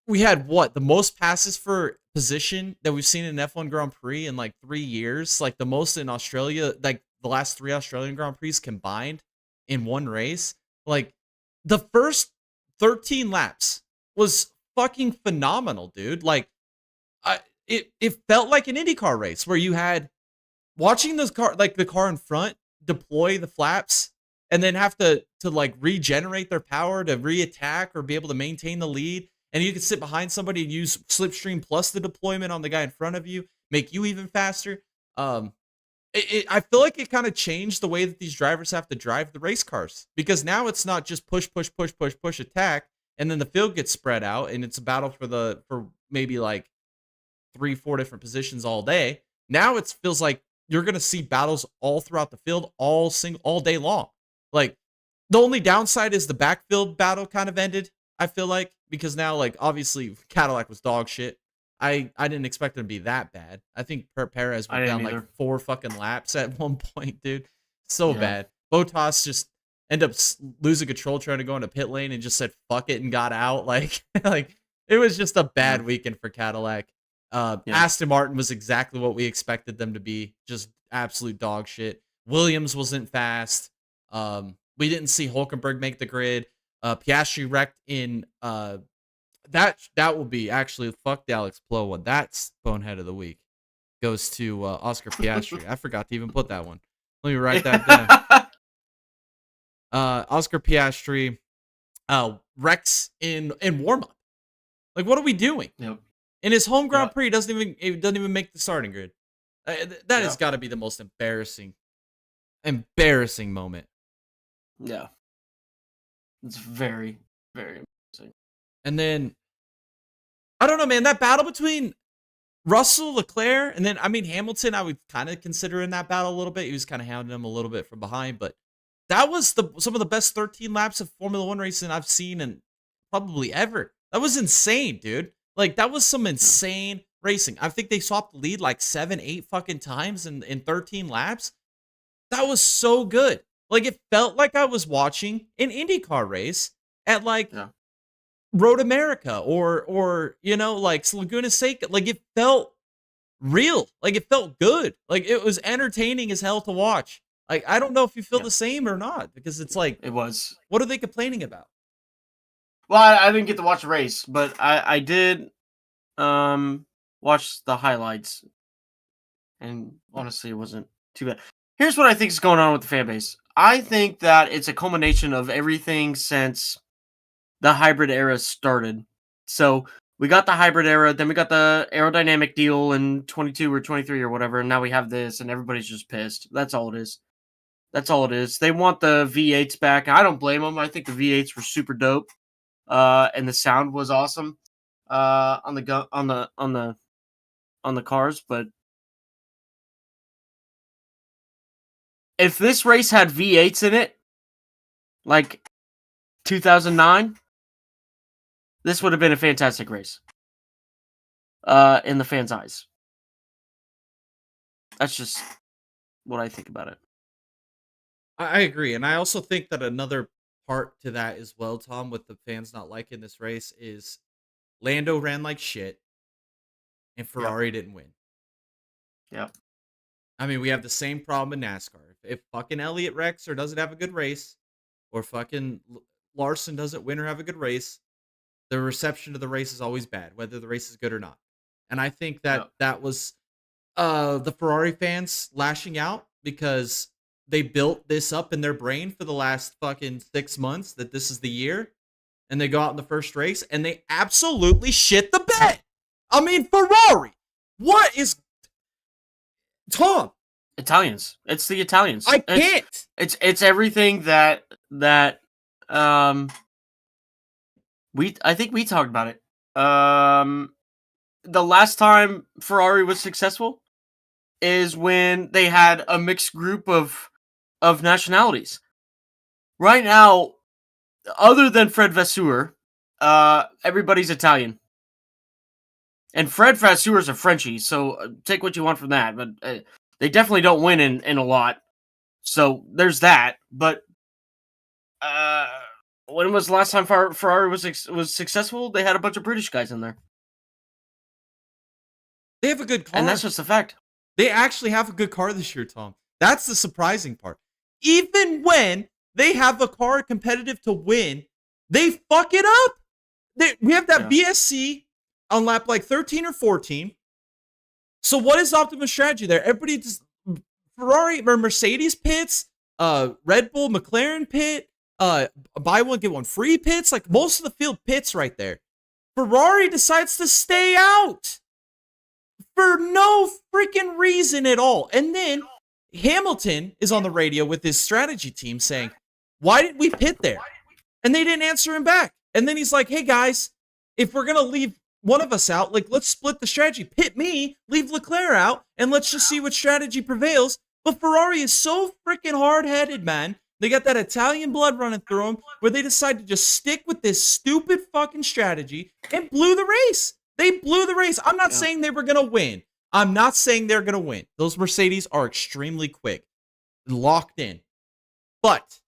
we had what the most passes for position that we've seen in an F1 Grand Prix in like 3 years, like the most in Australia, like the last three Australian Grand Prix combined in one race. Like the first 13 laps was fucking phenomenal, dude. Like it felt like an IndyCar race where you had watching this car, like the car in front deploy the flaps and then have to like regenerate their power to re-attack or be able to maintain the lead. And you can sit behind somebody and use slipstream plus the deployment on the guy in front of you, make you even faster. I feel like it kind of changed the way that these drivers have to drive the race cars because now it's not just push, push, push, push, push, attack, and then the field gets spread out and it's a battle for maybe like 3-4 different positions all day. Now it feels like you're gonna see battles all throughout the field, all day long. Like the only downside is the backfield battle kind of ended. I feel like because now, like obviously Cadillac was dog shit. I didn't expect them to be that bad. I think Perez I went didn't down either. like 4 fucking laps at one point, dude. So Yeah. bad. Bottas just ended up losing control trying to go into pit lane and just said fuck it and got out. Like like it was just a bad weekend for Cadillac. Yeah. Aston Martin was exactly what we expected them to be, just absolute dog shit. Williams wasn't fast. We didn't see Hulkenberg make the grid. Piastri wrecked in that will be actually fuck the Alex Plo one. That's bonehead of the week. Goes to Oscar Piastri. I forgot to even put that one. Let me write that down. Oscar Piastri wrecks in warm up. Like what are we doing? Yep. In his home Grand Yeah. Prix, it doesn't even make the starting grid. That has got to be the most embarrassing moment. Yeah. It's very, very embarrassing. And then I don't know, man. That battle between Russell, Leclerc, and then I mean Hamilton, I would kind of consider in that battle a little bit. He was kind of hounding him a little bit from behind, but that was some of the best 13 laps of Formula One racing I've seen in probably ever. That was insane, dude. Like that was some insane racing. I think they swapped the lead like 7-8 fucking times in 13 laps. That was so good. Like it felt like I was watching an IndyCar race at like Road America or you know like Laguna Seca. Like it felt real. Like it felt good. Like it was entertaining as hell to watch. Like, I don't know if you feel Yeah. the same or not, because it's like, It was. what are they complaining about? Well, I didn't get to watch the race, but I did watch the highlights, and honestly, it wasn't too bad. Here's what I think is going on with the fan base. I think that it's a culmination of everything since the hybrid era started. So we got the hybrid era, then we got the aerodynamic deal in 22 or 23 or whatever, and now we have this, and everybody's just pissed. That's all it is. That's all it is. They want the V8s back. I don't blame them. I think the V8s were super dope, and the sound was awesome on the cars. But if this race had V8s in it, like 2009, this would have been a fantastic race. In the fans' eyes. That's just what I think about it. I agree. And I also think that another part to that as well, Tom, with the fans not liking this race is Lando ran like shit and Ferrari didn't win. Yep. I mean, we have the same problem in NASCAR. If fucking Elliott wrecks or doesn't have a good race, or fucking Larson doesn't win or have a good race, the reception of the race is always bad, whether the race is good or not. And I think that that was the Ferrari fans lashing out because they built this up in their brain for the last fucking 6 months that this is the year, and they go out in the first race and they absolutely shit the bed. I mean, Ferrari, what is Tom? Italians. It's the Italians. I can't. It's everything that I think we talked about it. The last time Ferrari was successful is when they had a mixed group of nationalities. Right now, other than Fred Vasseur, everybody's Italian. And Fred Vasseur is a Frenchie, so take what you want from that. But they definitely don't win in a lot. So there's that. But when was the last time Ferrari was successful? They had a bunch of British guys in there. They have a good car. And that's just a fact. They actually have a good car this year, Tom. That's the surprising part. Even when they have a car competitive to win, they fuck it up. We have that BSC on lap like 13 or 14. So what is optimal strategy there? Everybody just Ferrari or Mercedes pits, Red Bull, McLaren pit, buy one get one free pits. Like most of the field pits right there. Ferrari decides to stay out for no freaking reason at all. And then Hamilton is on the radio with his strategy team saying, "Why didn't we pit there?" And they didn't answer him back. And then he's like, "Hey guys, if we're gonna leave one of us out, like let's split the strategy. Pit me, leave Leclerc out, and let's just see what strategy prevails." But Ferrari is so freaking hard-headed, man. They got that Italian blood running through them where they decide to just stick with this stupid fucking strategy and blew the race. They blew the race. I'm not saying they were going to win. I'm not saying they're going to win. Those Mercedes are extremely quick, locked in. But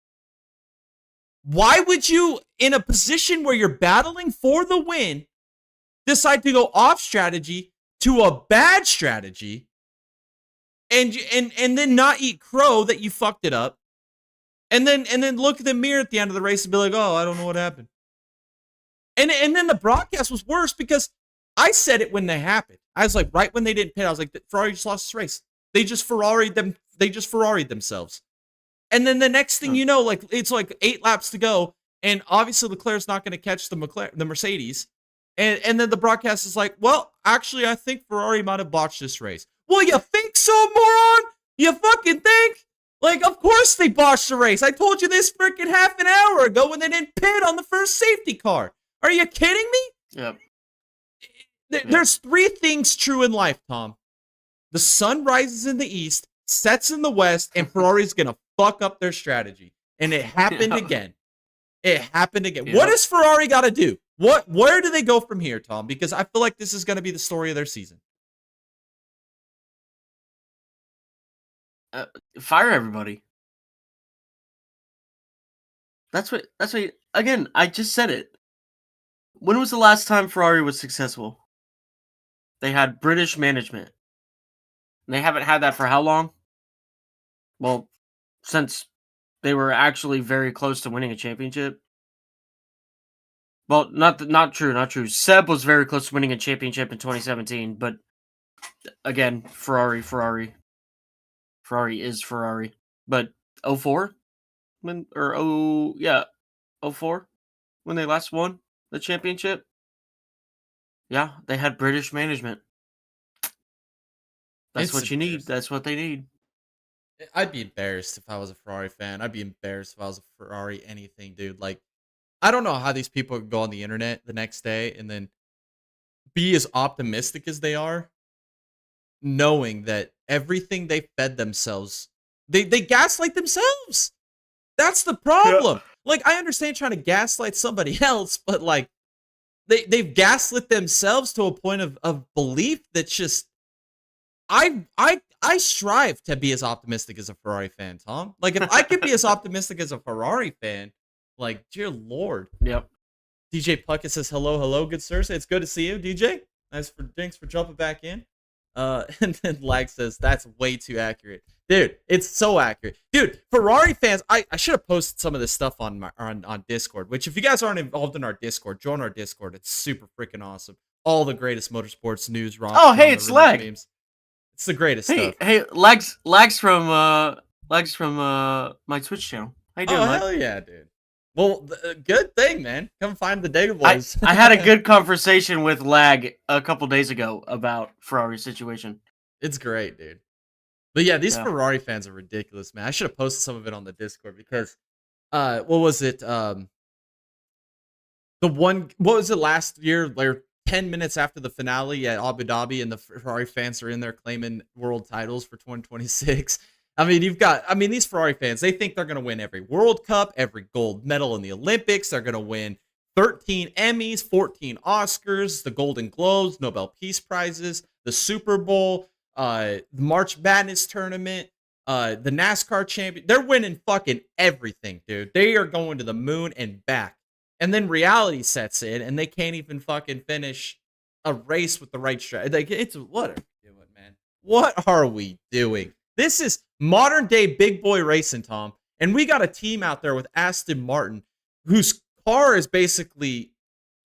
why would you, in a position where you're battling for the win, decide to go off strategy to a bad strategy and then not eat crow that you fucked it up? And then look at the mirror at the end of the race and be like, "Oh, I don't know what happened." And then the broadcast was worse because I said it when they happened. I was like, right when they didn't pit, I was like, Ferrari just lost this race. They just Ferrari'd themselves. And then the next thing you know, like it's like 8 laps to go, and obviously Leclerc's not going to catch the Mercedes. And then the broadcast is like, "Well, actually, I think Ferrari might have botched this race." Well, you think so, moron? You fucking think? Like, of course they botched the race. I told you this freaking half an hour ago when they didn't pit on the first safety car. Are you kidding me? Yep. There's 3 things true in life, Tom. The sun rises in the east, sets in the west, and Ferrari's going to fuck up their strategy. And it happened again. It happened again. What does Ferrari got to do? Where do they go from here, Tom? Because I feel like this is going to be the story of their season. Fire everybody. That's what. Again, I just said it. When was the last time Ferrari was successful? They had British management. And they haven't had that for how long? Well, since they were actually very close to winning a championship. Well, not true, not true. Seb was very close to winning a championship in 2017, but again, Ferrari is Ferrari. But '04 when or oh yeah, '04 when they last won the championship. Yeah, they had British management. That's It's what you need. embarrassing. That's what they need. I'd be embarrassed if I was a Ferrari fan. I'd be embarrassed if I was a Ferrari anything, dude. Like, I don't know how these people can go on the internet the next day and then be as optimistic as they are, knowing that everything they fed themselves, they gaslight themselves. That's the Yeah. problem. Like, I understand trying to gaslight somebody else, but like they've gaslit themselves to a point of belief that's just I strive to be as optimistic as a Ferrari fan, Tom. Like if I could be as optimistic as a Ferrari fan, like dear Lord. Yep. DJ Puckett says hello, hello, good sir. It's good to see you, DJ. Thanks for jumping back in. And then Lag says that's way too accurate, dude. It's so accurate, dude. Ferrari fans, I should have posted some of this stuff on Discord. Which, if you guys aren't involved in our Discord, join our Discord. It's super freaking awesome. All the greatest motorsports news, Oh, hey, it's Leg. memes. It's the greatest Hey, stuff. hey, Legs from my Twitch channel. How you doing, Oh Leg? hell yeah, dude. Well, good thing, man. Come find the Data Boys. I had a good conversation with Lag a couple days ago about Ferrari's situation. It's great, dude. But yeah, these Yeah. Ferrari fans are ridiculous, man. I should have posted some of it on the Discord because what was it? What was it last year? Like 10 minutes after the finale at Abu Dhabi, and the Ferrari fans are in there claiming world titles for 2026. I mean, these Ferrari fans, they think they're going to win every World Cup, every gold medal in the Olympics. They're going to win 13 Emmys, 14 Oscars, the Golden Globes, Nobel Peace Prizes, the Super Bowl, the March Madness tournament, the NASCAR champion. They're winning fucking everything, dude. They are going to the moon and back. And then reality sets in, and they can't even fucking finish a race with the right strategy. Like, it's what are we doing, man? What are we doing? This is modern day big boy racing, Tom. And we got a team out there with Aston Martin, whose car is basically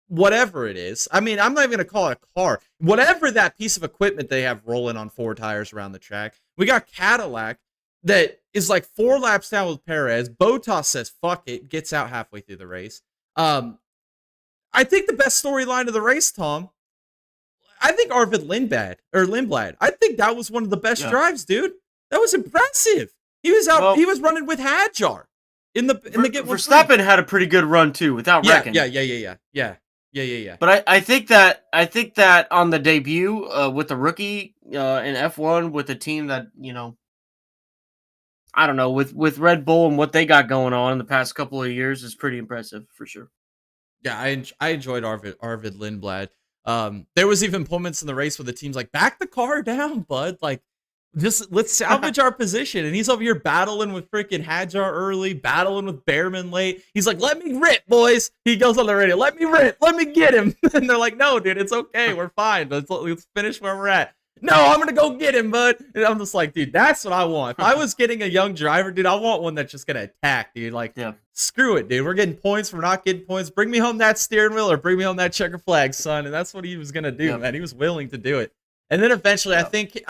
whatever it is. I mean, I'm not even going to call it a car. Whatever that piece of equipment they have rolling on 4 tires around the track. We got Cadillac that is like 4 laps down with Perez. Bottas says, fuck it, gets out halfway through the race. I think the best storyline of the race, Tom, I think Arvid Lindblad. I think that was one of the best drives, dude. That was impressive. He was out. Well, he was running with Hadjar in the get. Verstappen had a pretty good run too, without wrecking. Yeah. But I think that on the debut with the rookie in F1 with a team that I don't know with Red Bull and what they got going on in the past couple of years is pretty impressive for sure. Yeah, I enjoyed Arvid Lindblad. There was even moments in the race where the team's like, back the car down, bud. Like, just let's salvage our position. And he's over here battling with freaking Hadjar early, battling with Behrman late. He's like, let me rip, boys. He goes on the radio, let me rip, let me get him. And they're like, no, dude, it's okay. We're fine. Let's finish where we're at. No, I'm going to go get him, bud. And I'm just like, dude, that's what I want. If I was getting a young driver, dude, I want one that's just going to attack, dude. Like, screw it, dude. We're getting points. We're not getting points. Bring me home that steering wheel or bring me home that checker flag, son. And that's what he was going to do, man. He was willing to do it. And then eventually, I think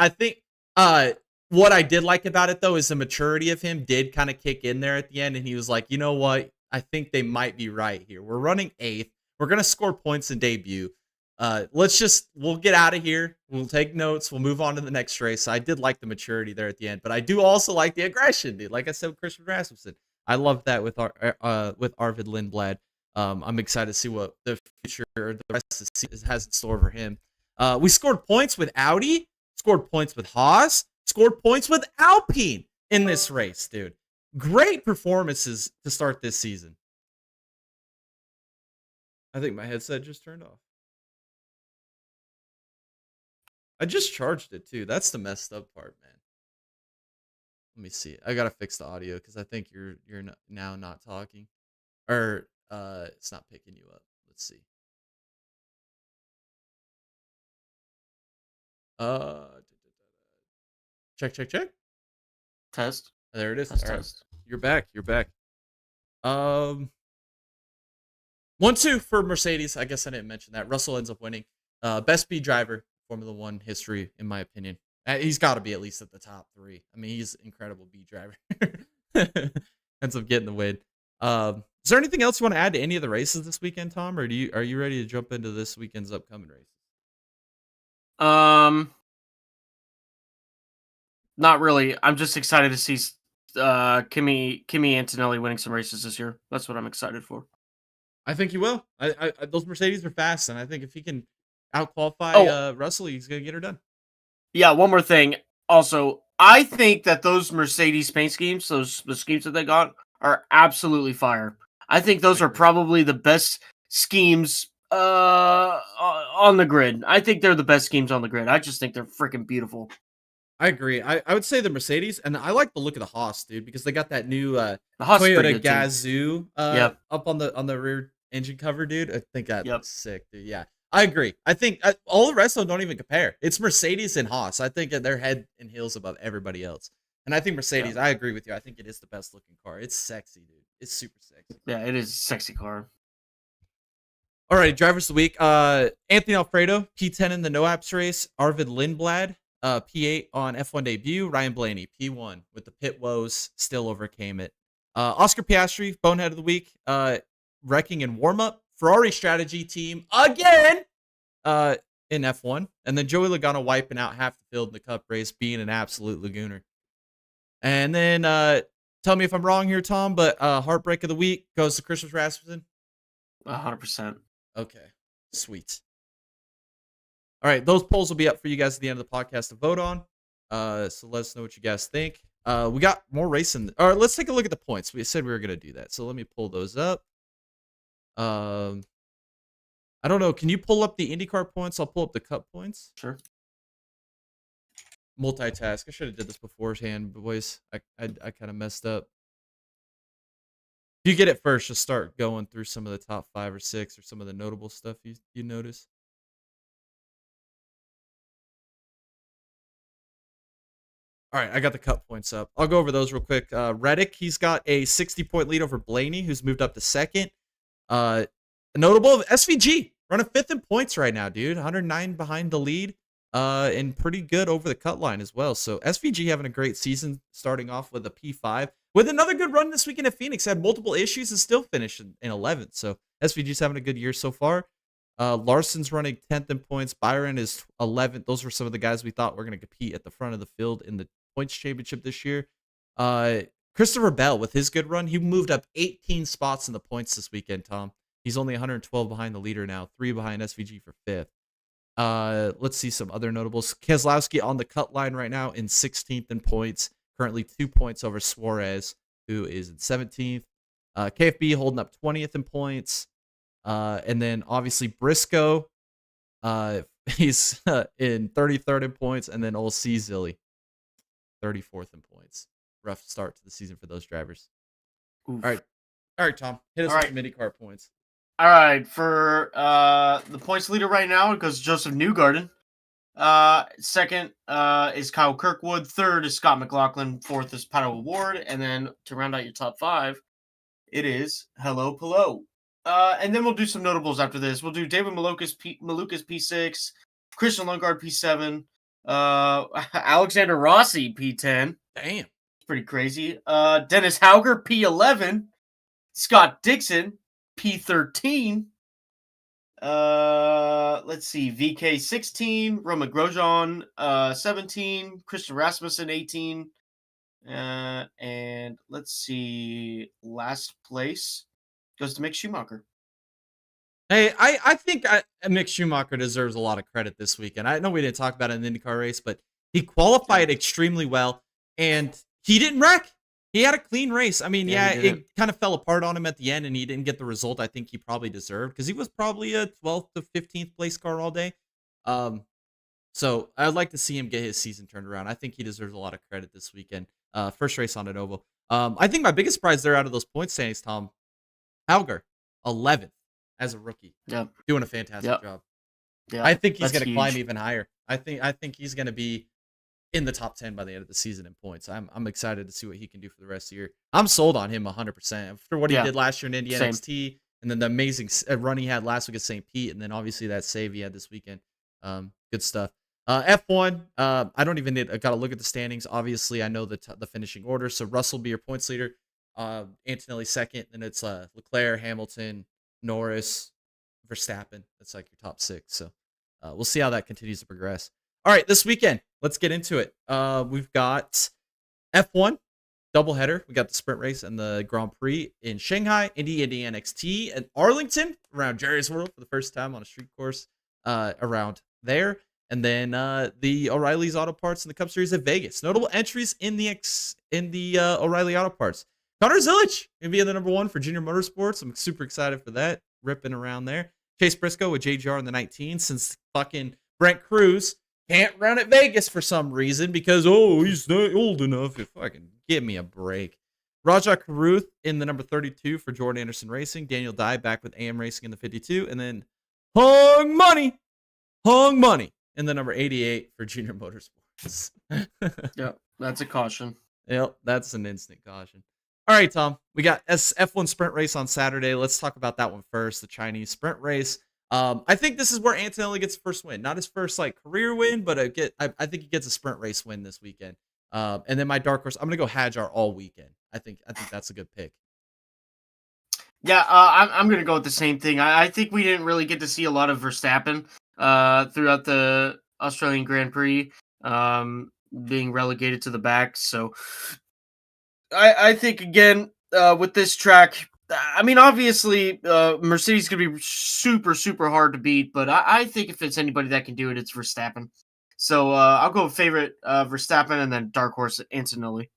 what I did like about it, though, is the maturity of him did kind of kick in there at the end. And he was like, you know what? I think they might be right here. We're running 8th. We're going to score points in debut. We'll get out of here. We'll take notes. We'll move on to the next race. I did like the maturity there at the end, but I do also like the aggression, dude. Like I said with Christian Rasmussen, I love that with Arvid Lindblad. I'm excited to see what the future or the rest of the season has in store for him. We scored points with Audi, scored points with Haas, scored points with Alpine in this race, dude. Great performances to start this season. I think my headset just turned off. I just charged it too. That's the messed up part, man. Let me see. I gotta fix the audio because I think you're now not talking, or it's not picking you up. Let's see. Check. Test. There it is. Test, All right. test. You're back. You're back. Um, 1-2 for Mercedes. I guess I didn't mention that. Russell ends up winning. Best speed driver, Formula One history, in my opinion. He's got to be at least at the top 3. I mean, he's an incredible B driver. Ends up getting the win. Is there anything else you want to add to any of the races this weekend, Tom, or are you ready to jump into this weekend's upcoming races? Not really. I'm just excited to see Kimi Antonelli winning some races this year. That's what I'm excited for. I think he will. Those Mercedes are fast, and I think if he can outqualify Russell, he's gonna get her done. Yeah, one more thing. Also, I think that those Mercedes paint schemes, the schemes that they got, are absolutely fire. I think those are probably the best schemes on the grid. I think they're the best schemes on the grid. I just think they're freaking beautiful. I agree. I would say the Mercedes, and I like the look of the Haas, dude, because they got that new The Haas is pretty Toyota good too. Gazoo Yep. up on the rear engine cover, dude. I think that Yep. looks sick, dude. Yeah, I agree. I think all the rest of them don't even compare. It's Mercedes and Haas. I think they're head and heels above everybody else. And I think Mercedes, I agree with you. I think it is the best looking car. It's sexy, dude. It's super sexy. Yeah, it is a sexy car. All right, drivers of the week. Anthony Alfredo, P10 in the no apps race. Arvid Lindblad, P8 on F1 debut. Ryan Blaney, P1 with the pit woes, still overcame it. Oscar Piastri, bonehead of the week, wrecking in warm up. Ferrari strategy team again in F1. And then Joey Logano wiping out half the field in the cup race, being an absolute Lagooner. And then tell me if I'm wrong here, Tom, but heartbreak of the week goes to Christopher Rasmussen. 100%. Okay, sweet. All right, those polls will be up for you guys at the end of the podcast to vote on. So let us know what you guys think. We got more racing. All right, let's take a look at the points. We said we were going to do that. So let me pull those up. I don't know. Can you pull up the IndyCar points? I'll pull up the Cup points. Sure. Multitask. I should have did this beforehand, boys. I kind of messed up. If you get it first, just start going through some of the top 5 or 6 or some of the notable stuff you notice. All right, I got the Cup points up. I'll go over those real quick. Reddick, he's got a 60-point lead over Blaney, who's moved up to second. Notable of SVG, running 5th in points right now, dude. 109 behind the lead, and pretty good over the cut line as well. So SVG having a great season, starting off with a P5. With another good run this weekend at Phoenix. Had multiple issues and still finished in 11th. So SVG's having a good year so far. Larson's running 10th in points. Byron is 11th. Those were some of the guys we thought were going to compete at the front of the field in the points championship this year. Christopher Bell, with his good run, he moved up 18 spots in the points this weekend, Tom. He's only 112 behind the leader now, 3 behind SVG for 5th. Let's see some other notables. Keselowski on the cut line right now in 16th in points, currently 2 points over Suarez, who is in 17th. KFB holding up 20th in points. And then obviously Briscoe, he's in 33rd in points, and then old C Zilly, 34th in points. Rough start to the season for those drivers. Oof. All right, Tom, hit us with some IndyCar points. All right, for the points leader right now, it goes Joseph Newgarden. Second is Kyle Kirkwood. Third is Scott McLaughlin. Fourth is Pato O'Ward. And then to round out your top 5, it is Hello Palo. And then we'll do some notables after this. We'll do David Malukas P6, Christian Lundgaard P7, Alexander Rossi P10. Damn. It's pretty crazy. Dennis Hauger P11, Scott Dixon P13. Let's see, VK 16, Roman Grosjean 17, Christian Rasmussen 18. And let's see, last place goes to Mick Schumacher. Hey, I think Mick Schumacher deserves a lot of credit this weekend. I know we didn't talk about it in the IndyCar race, but he qualified extremely well, and he didn't wreck. He had a clean race. I mean, it kind of fell apart on him at the end, and he didn't get the result I think he probably deserved, because he was probably a 12th to 15th place car all day. So I'd like to see him get his season turned around. I think he deserves a lot of credit this weekend. First race on an oval. I think my biggest prize there out of those point standings, Tom, Hauger, 11th as a rookie. Yep. Doing a fantastic job. Yeah, I think he's going to climb even higher. I think he's going to be in the top 10 by the end of the season in points. I'm excited to see what he can do for the rest of the year. I'm sold on him 100% for what he Yeah, did last year in Indy same. NXT, and then the amazing run he had last week at St. Pete, and then obviously that save he had this weekend. Good stuff. F1. I don't even need. I got to look at the standings. Obviously, I know the finishing order. So Russell will be your points leader. Antonelli second. Then it's Leclerc, Hamilton, Norris, Verstappen. That's like your top six. So we'll see how that continues to progress. All right, this weekend, let's get into it. We've got F1 doubleheader. We got the sprint race and the Grand Prix in Shanghai, Indy NXT, and Arlington around Jerry's World for the first time on a street course around there. And then the O'Reilly's Auto Parts and the Cup Series at Vegas. Notable entries in the O'Reilly Auto Parts. Connor Zilic gonna be in the number 1 for Junior Motorsports. I'm super excited for that. Ripping around there. Chase Briscoe with JGR in the 19 since fucking Brent Cruz can't run at Vegas for some reason because, he's not old enough. If fucking give me a break. Raja Karuth in the number 32 for Jordan Anderson Racing. Daniel Dye back with AM Racing in the 52. And then Hung Money in the number 88 for Junior Motorsports. Yeah, that's a caution. Yep, that's an instant caution. All right, Tom, we got F1 sprint race on Saturday. Let's talk about that one first, the Chinese sprint race. I think this is where Antonelli gets the first win. Not his first career win, but I think he gets a sprint race win this weekend. And then my dark horse, I'm gonna go Hadjar all weekend. I think that's a good pick. Yeah, I'm gonna go with the same thing. I think we didn't really get to see a lot of Verstappen throughout the Australian Grand Prix, being relegated to the back. So I think again with this track, I mean obviously Mercedes could be super super hard to beat, but I think if it's anybody that can do it, it's Verstappen. So I'll go with favorite Verstappen and then dark horse Antonelli.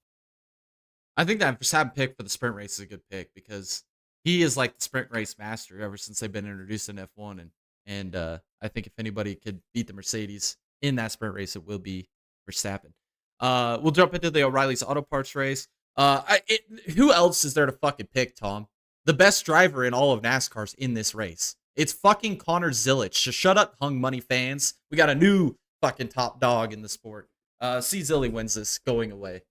I think that Verstappen pick for the sprint race is a good pick because he is like the sprint race master ever since they've been introduced in F1, and I think if anybody could beat the Mercedes in that sprint race, it will be Verstappen. We'll jump into the O'Reilly's Auto Parts race. Who else is there to fucking pick, Tom? The best driver in all of NASCAR's in this race. It's fucking Connor Zilic. Just shut up, Hung Money fans. We got a new fucking top dog in the sport. C. Zilly wins this going away.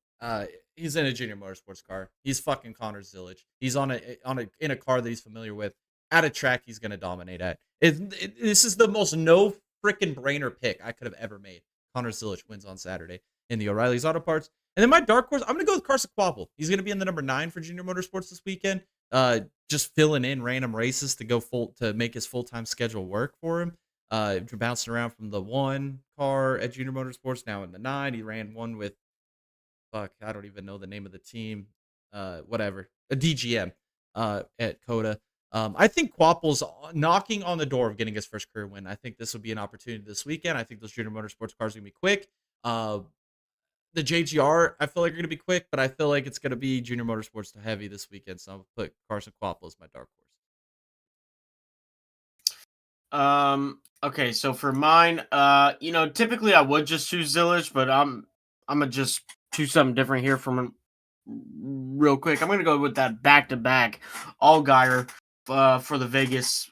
He's in a Junior Motorsports car. He's fucking Connor Zilic. He's in a car that he's familiar with. At a track he's gonna dominate at. This is the most no freaking brainer pick I could have ever made. Connor Zilic wins on Saturday in the O'Reilly's Auto Parts. And then my dark horse, I'm going to go with Carson Kvapil. He's going to be in the number 9 for Junior Motorsports this weekend. Just filling in random races to make his full-time schedule work for him. Bouncing around from the 1 car at Junior Motorsports, now in the 9. He ran one with, I don't even know the name of the team. Whatever. A DGM at COTA. I think Kvapil's knocking on the door of getting his first career win. I think this will be an opportunity this weekend. I think those Junior Motorsports cars are going to be quick. The JGR, I feel like are going to be quick, but I feel like it's going to be Junior Motorsports to heavy this weekend. So I'll put Carson Kvapil as my dark horse. Okay, so for mine, typically I would just choose Zilic, but I'm gonna just choose something different here from real quick. I'm gonna go with that back-to-back Allgaier for the Vegas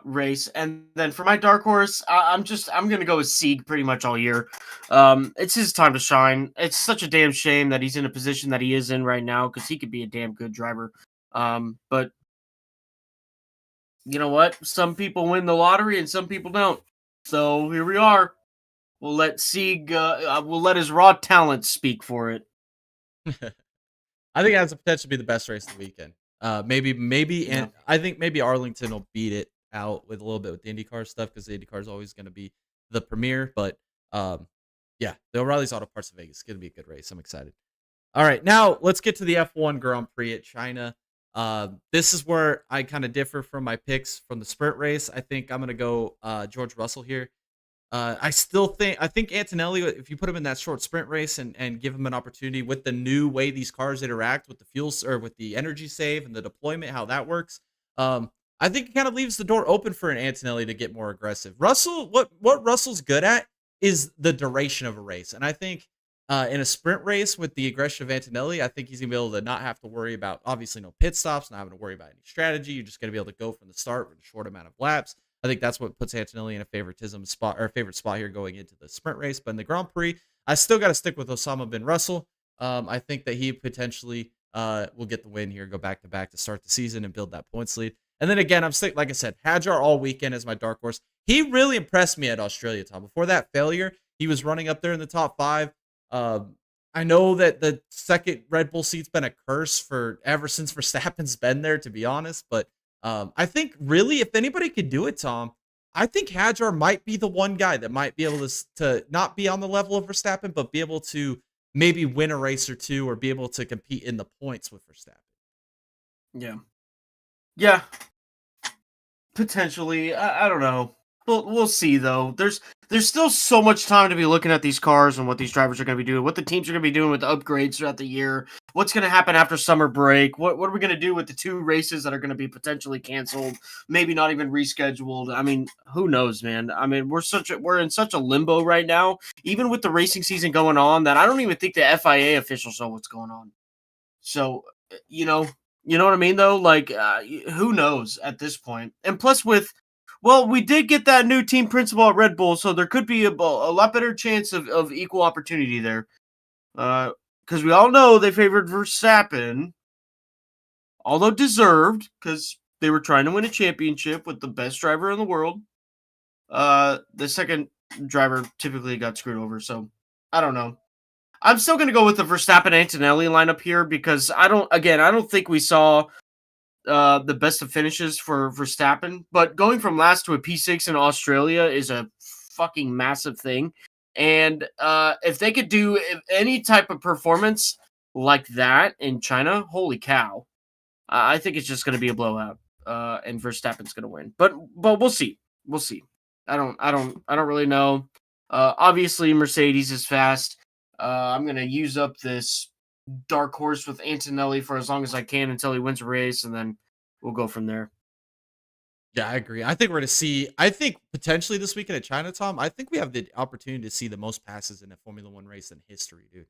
race, and then for my dark horse, I'm gonna go with Sieg pretty much all year. It's his time to shine. It's such a damn shame that he's in a position that he is in right now because he could be a damn good driver. But you know what? Some people win the lottery and some people don't. So here we are. We'll let Sieg. We'll let his raw talent speak for it. I think it has the potential to be the best race of the weekend. Maybe, and I think maybe Arlington will beat it out with a little bit with the IndyCar stuff because the IndyCar is always going to be the premier. But the O'Reilly's Auto Parts of Vegas is going to be a good race. I'm excited. All right, now let's get to the F1 Grand Prix at China. This is where I kind of differ from my picks from the sprint race. I think I'm going to go George Russell here. I think Antonelli, if you put him in that short sprint race and give him an opportunity with the new way these cars interact with the fuel or with the energy save and the deployment, how that works, I think it kind of leaves the door open for an Antonelli to get more aggressive. Russell, what Russell's good at is the duration of a race, and I think in a sprint race with the aggression of Antonelli, I think he's gonna be able to not have to worry about obviously no pit stops, not having to worry about any strategy. You're just gonna be able to go from the start with a short amount of laps. I think that's what puts Antonelli in a favoritism spot or a favorite spot here going into the sprint race. But in the Grand Prix, I still got to stick with Osama bin Russell. I think that he potentially will get the win here, go back to back to start the season and build that points lead. And then again, I'm stick like I said, Hadjar all weekend as my dark horse. He really impressed me at Australia, Tom. Before that failure, he was running up there in the top 5. I know that the second Red Bull seat's been a curse for ever since Verstappen's been there, to be honest. But I think really, if anybody could do it, Tom, I think Hadjar might be the one guy that might be able to not be on the level of Verstappen, but be able to maybe win a race or two or be able to compete in the points with Verstappen. Yeah. Yeah. Potentially. I don't know. We'll see though. There's still so much time to be looking at these cars and what these drivers are going to be doing, what the teams are going to be doing with the upgrades throughout the year, what's going to happen after summer break, what are we going to do with the 2 races that are going to be potentially canceled, maybe not even rescheduled. I mean, who knows, man? I mean, we're in such a limbo right now, even with the racing season going on, that I don't even think the FIA officials know what's going on. So, you know what I mean though? Like, who knows at this point? And plus well, we did get that new team principal at Red Bull, so there could be a lot better chance of equal opportunity there. Because we all know they favored Verstappen, although deserved, because they were trying to win a championship with the best driver in the world. The second driver typically got screwed over, so I don't know. I'm still going to go with the Verstappen Antonelli lineup here because I don't think we saw the best of finishes for Verstappen, but going from last to a P6 in Australia is a fucking massive thing. And if they could do any type of performance like that in China, holy cow. I think it's just going to be a blowout, and Verstappen's going to win. But we'll see. We'll see. I don't really know. Obviously Mercedes is fast. I'm going to use up this dark horse with Antonelli for as long as I can until he wins a race, and then we'll go from there. Yeah, I agree. I think we're going to see, I think potentially this weekend at China, Tom, I think we have the opportunity to see the most passes in a Formula One race in history, dude.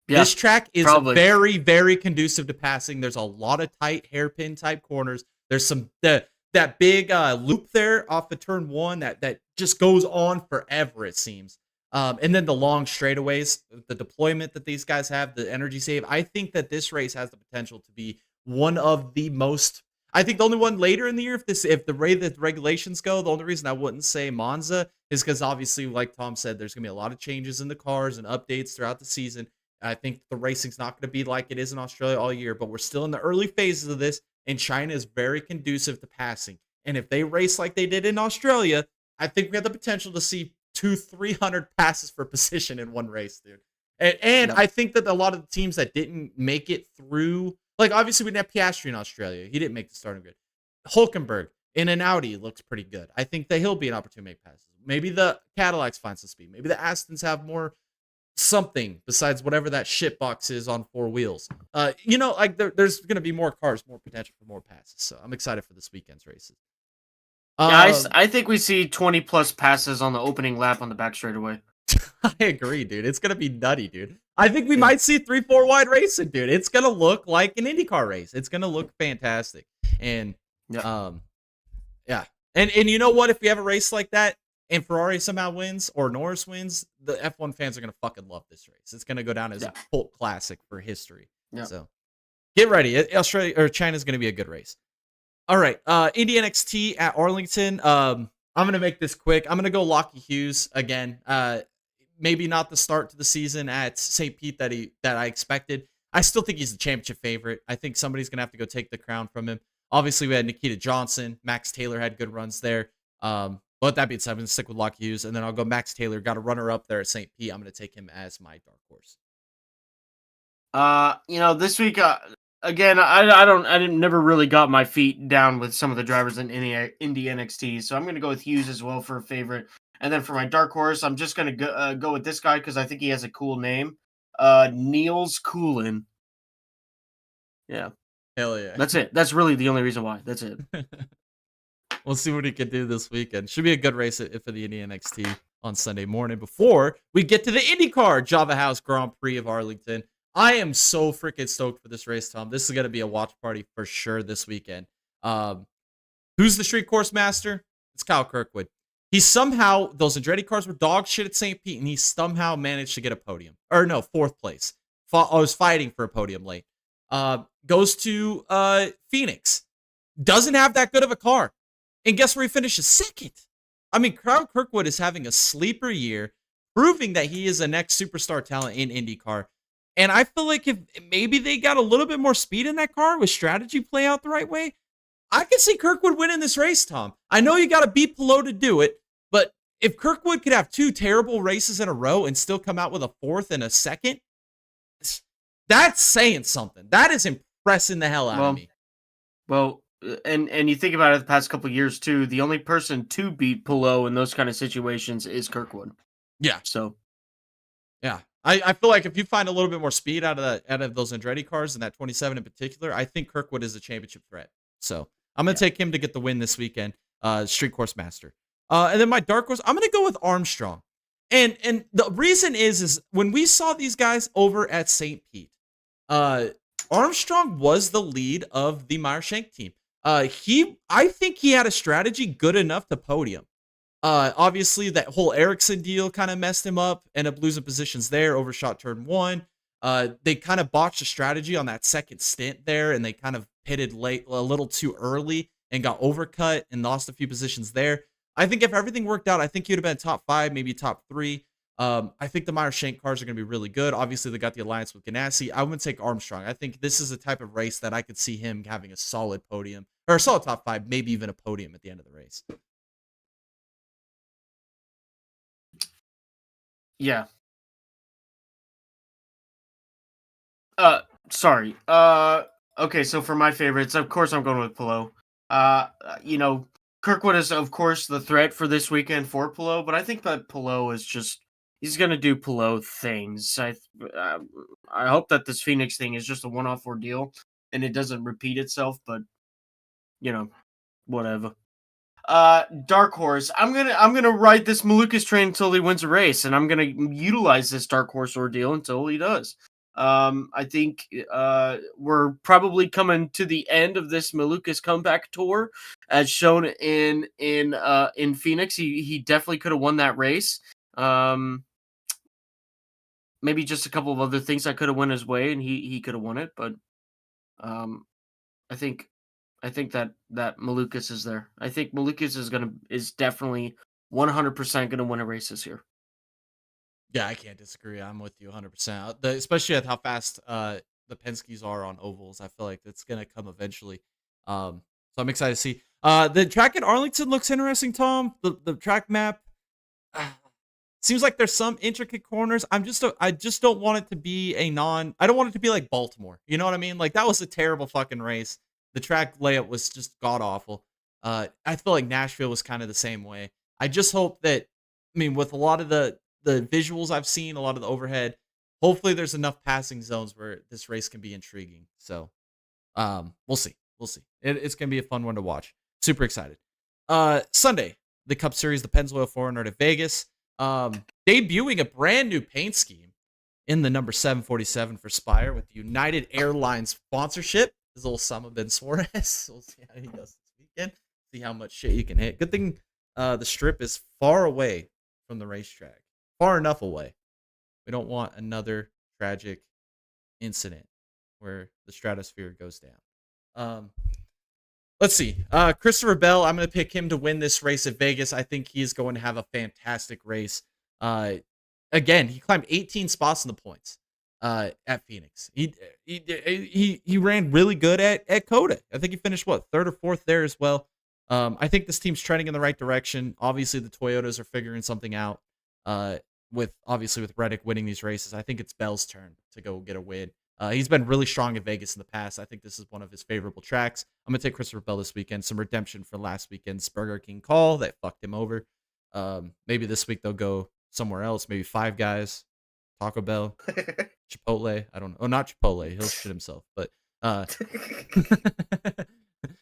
Yeah, this track is probably. very, very conducive to passing. There's a lot of tight hairpin type corners. There's some that big loop there off of turn 1 that just goes on forever, it seems. And then the long straightaways, the deployment that these guys have, the energy save. I think that this race has the potential to be one of the most. I think the only one later in the year, if the way that the regulations go, the only reason I wouldn't say Monza is because obviously, like Tom said, there's gonna be a lot of changes in the cars and updates throughout the season. I think the racing's not going to be like it is in Australia all year, but we're still in the early phases of this, and China is very conducive to passing. And if they race like they did in Australia, I think we have the potential to see 200-300 passes for position in one race, dude. And I think that a lot of the teams that didn't make it through, like obviously we didn't have Piastri in Australia. He didn't make the starting grid. Hulkenberg in an Audi looks pretty good. I think that he'll be an opportunity to make passes. Maybe the Cadillacs find some speed. Maybe the Astons have more something besides whatever that shit box is on 4 wheels. Like there's going to be more cars, more potential for more passes. So I'm excited for this weekend's races. I think we see 20 plus passes on the opening lap on the back straightaway. I agree, dude. It's going to be nutty, dude. I think we might see 3-4 wide racing, dude. It's going to look like an IndyCar race. It's going to look fantastic. And yeah. And you know what? If we have a race like that, and Ferrari somehow wins or Norris wins, the F1 fans are going to fucking love this race. It's going to go down as a cult classic for history. Yeah. So get ready. Australia or China's going to be a good race. All right. Indy NXT at Arlington. I'm going to make this quick. I'm going to go Lockie Hughes again. Maybe not the start to the season at St. Pete that I expected. I still think he's the championship favorite. I think somebody's going to have to go take the crown from him. Obviously, we had Nikita Johnson. Max Taylor had good runs there. But that being said, I'm going to stick with Lockie Hughes, and then I'll go Max Taylor. Got a runner up there at St. Pete. I'm going to take him as my dark horse. This week, again, I never really got my feet down with some of the drivers in Indy NXT, so I'm going to go with Hughes as well for a favorite. And then for my dark horse, I'm just going to go with this guy because I think he has a cool name, Niels Coolin. Yeah. Hell yeah. That's it. That's really the only reason why. That's it. We'll see what he can do this weekend. Should be a good race for the Indy NXT on Sunday morning before we get to the IndyCar Java House Grand Prix of Arlington. I am so freaking stoked for this race, Tom. This is going to be a watch party for sure this weekend. Who's the street course master? It's Kyle Kirkwood. He somehow, those Andretti cars were dog shit at St. Pete, and he somehow managed to get a podium. Or no, fourth place. I was fighting for a podium late. Goes to Phoenix. Doesn't have that good of a car. And guess where he finishes? Second. I mean, Kyle Kirkwood is having a sleeper year, proving that he is a next superstar talent in IndyCar. And I feel like if maybe they got a little bit more speed in that car with strategy play out the right way, I could see Kirkwood winning this race, Tom. I know you got to beat Pelot to do it, but if Kirkwood could have 2 terrible races in a row and still come out with a 4th and a 2nd, that's saying something. That is impressing the hell out of me. Well, and you think about it the past couple of years too, the only person to beat Pelot in those kind of situations is Kirkwood. Yeah. So, yeah. I feel like if you find a little bit more speed out of those Andretti cars and that 27 in particular, I think Kirkwood is a championship threat. So I'm going to take him to get the win this weekend, street course master. And then my dark horse, I'm going to go with Armstrong. And the reason is when we saw these guys over at St. Pete, Armstrong was the lead of the Meyer Shank team. I think he had a strategy good enough to podium. Obviously that whole Ericsson deal kind of messed him up, ended up losing positions there, overshot turn 1. They kind of botched a strategy on that second stint there, and they kind of pitted late, a little too early, and got overcut and lost a few positions there. I think if everything worked out, I think he would have been top 5, maybe top 3. I think the Meyer Shank cars are going to be really good. Obviously, they got the alliance with Ganassi. I would take Armstrong. I think this is a type of race that I could see him having a solid podium, or a solid top 5, maybe even a podium at the end of the race. Yeah. Sorry. Okay, so for my favorites, of course I'm going with Pelot. Kirkwood is of course the threat for this weekend for Pelot, but I think that Pelot is just he's going to do Pelot things. I hope that this Phoenix thing is just a one-off ordeal and it doesn't repeat itself, but whatever. Dark horse. I'm gonna ride this Malukas train until he wins a race, and I'm gonna utilize this dark horse ordeal until he does. I think we're probably coming to the end of this Malukas comeback tour, as shown in Phoenix. He definitely could have won that race. Maybe just a couple of other things that could have went his way, and he could have won it. But I think that Malukas is there. I think Malukas is definitely 100% gonna win a race this year. Yeah, I can't disagree. I'm with you 100%. Especially at how fast the Penske's are on ovals. I feel like that's gonna come eventually. So I'm excited to see. The track at Arlington looks interesting, Tom. The track map seems like there's some intricate corners. I just don't want it to be I don't want it to be like Baltimore. You know what I mean? Like that was a terrible fucking race. The track layout was just god awful. I feel like Nashville was kind of the same way. I just hope that, with a lot of the visuals I've seen, a lot of the overhead, hopefully there's enough passing zones where this race can be intriguing. So, we'll see. It's gonna be a fun one to watch. Super excited. Sunday, the Cup Series, the Pennzoil 400 at Vegas, debuting a brand new paint scheme in the number 747 for Spire with United Airlines sponsorship. His little Sama Ben Suarez. We'll see how he does this weekend. See how much shit you can hit. Good thing the strip is far away from the racetrack. Far enough away. We don't want another tragic incident where the stratosphere goes down. Let's see. Christopher Bell, I'm going to pick him to win this race at Vegas. I think he is going to have a fantastic race. Again, he climbed 18 spots in the points at Phoenix. He ran really good at Coda. I think he finished 3rd or 4th there as well. I think this team's trending in the right direction. Obviously, the Toyotas are figuring something out. With Reddick winning these races, I think it's Bell's turn to go get a win. He's been really strong at Vegas in the past. I think this is one of his favorable tracks. I'm gonna take Christopher Bell this weekend. Some redemption for last weekend's Burger King call that fucked him over. Maybe this week they'll go somewhere else. Maybe Five Guys, Taco Bell, Chipotle. I don't know. Oh, not Chipotle. He'll shit himself. But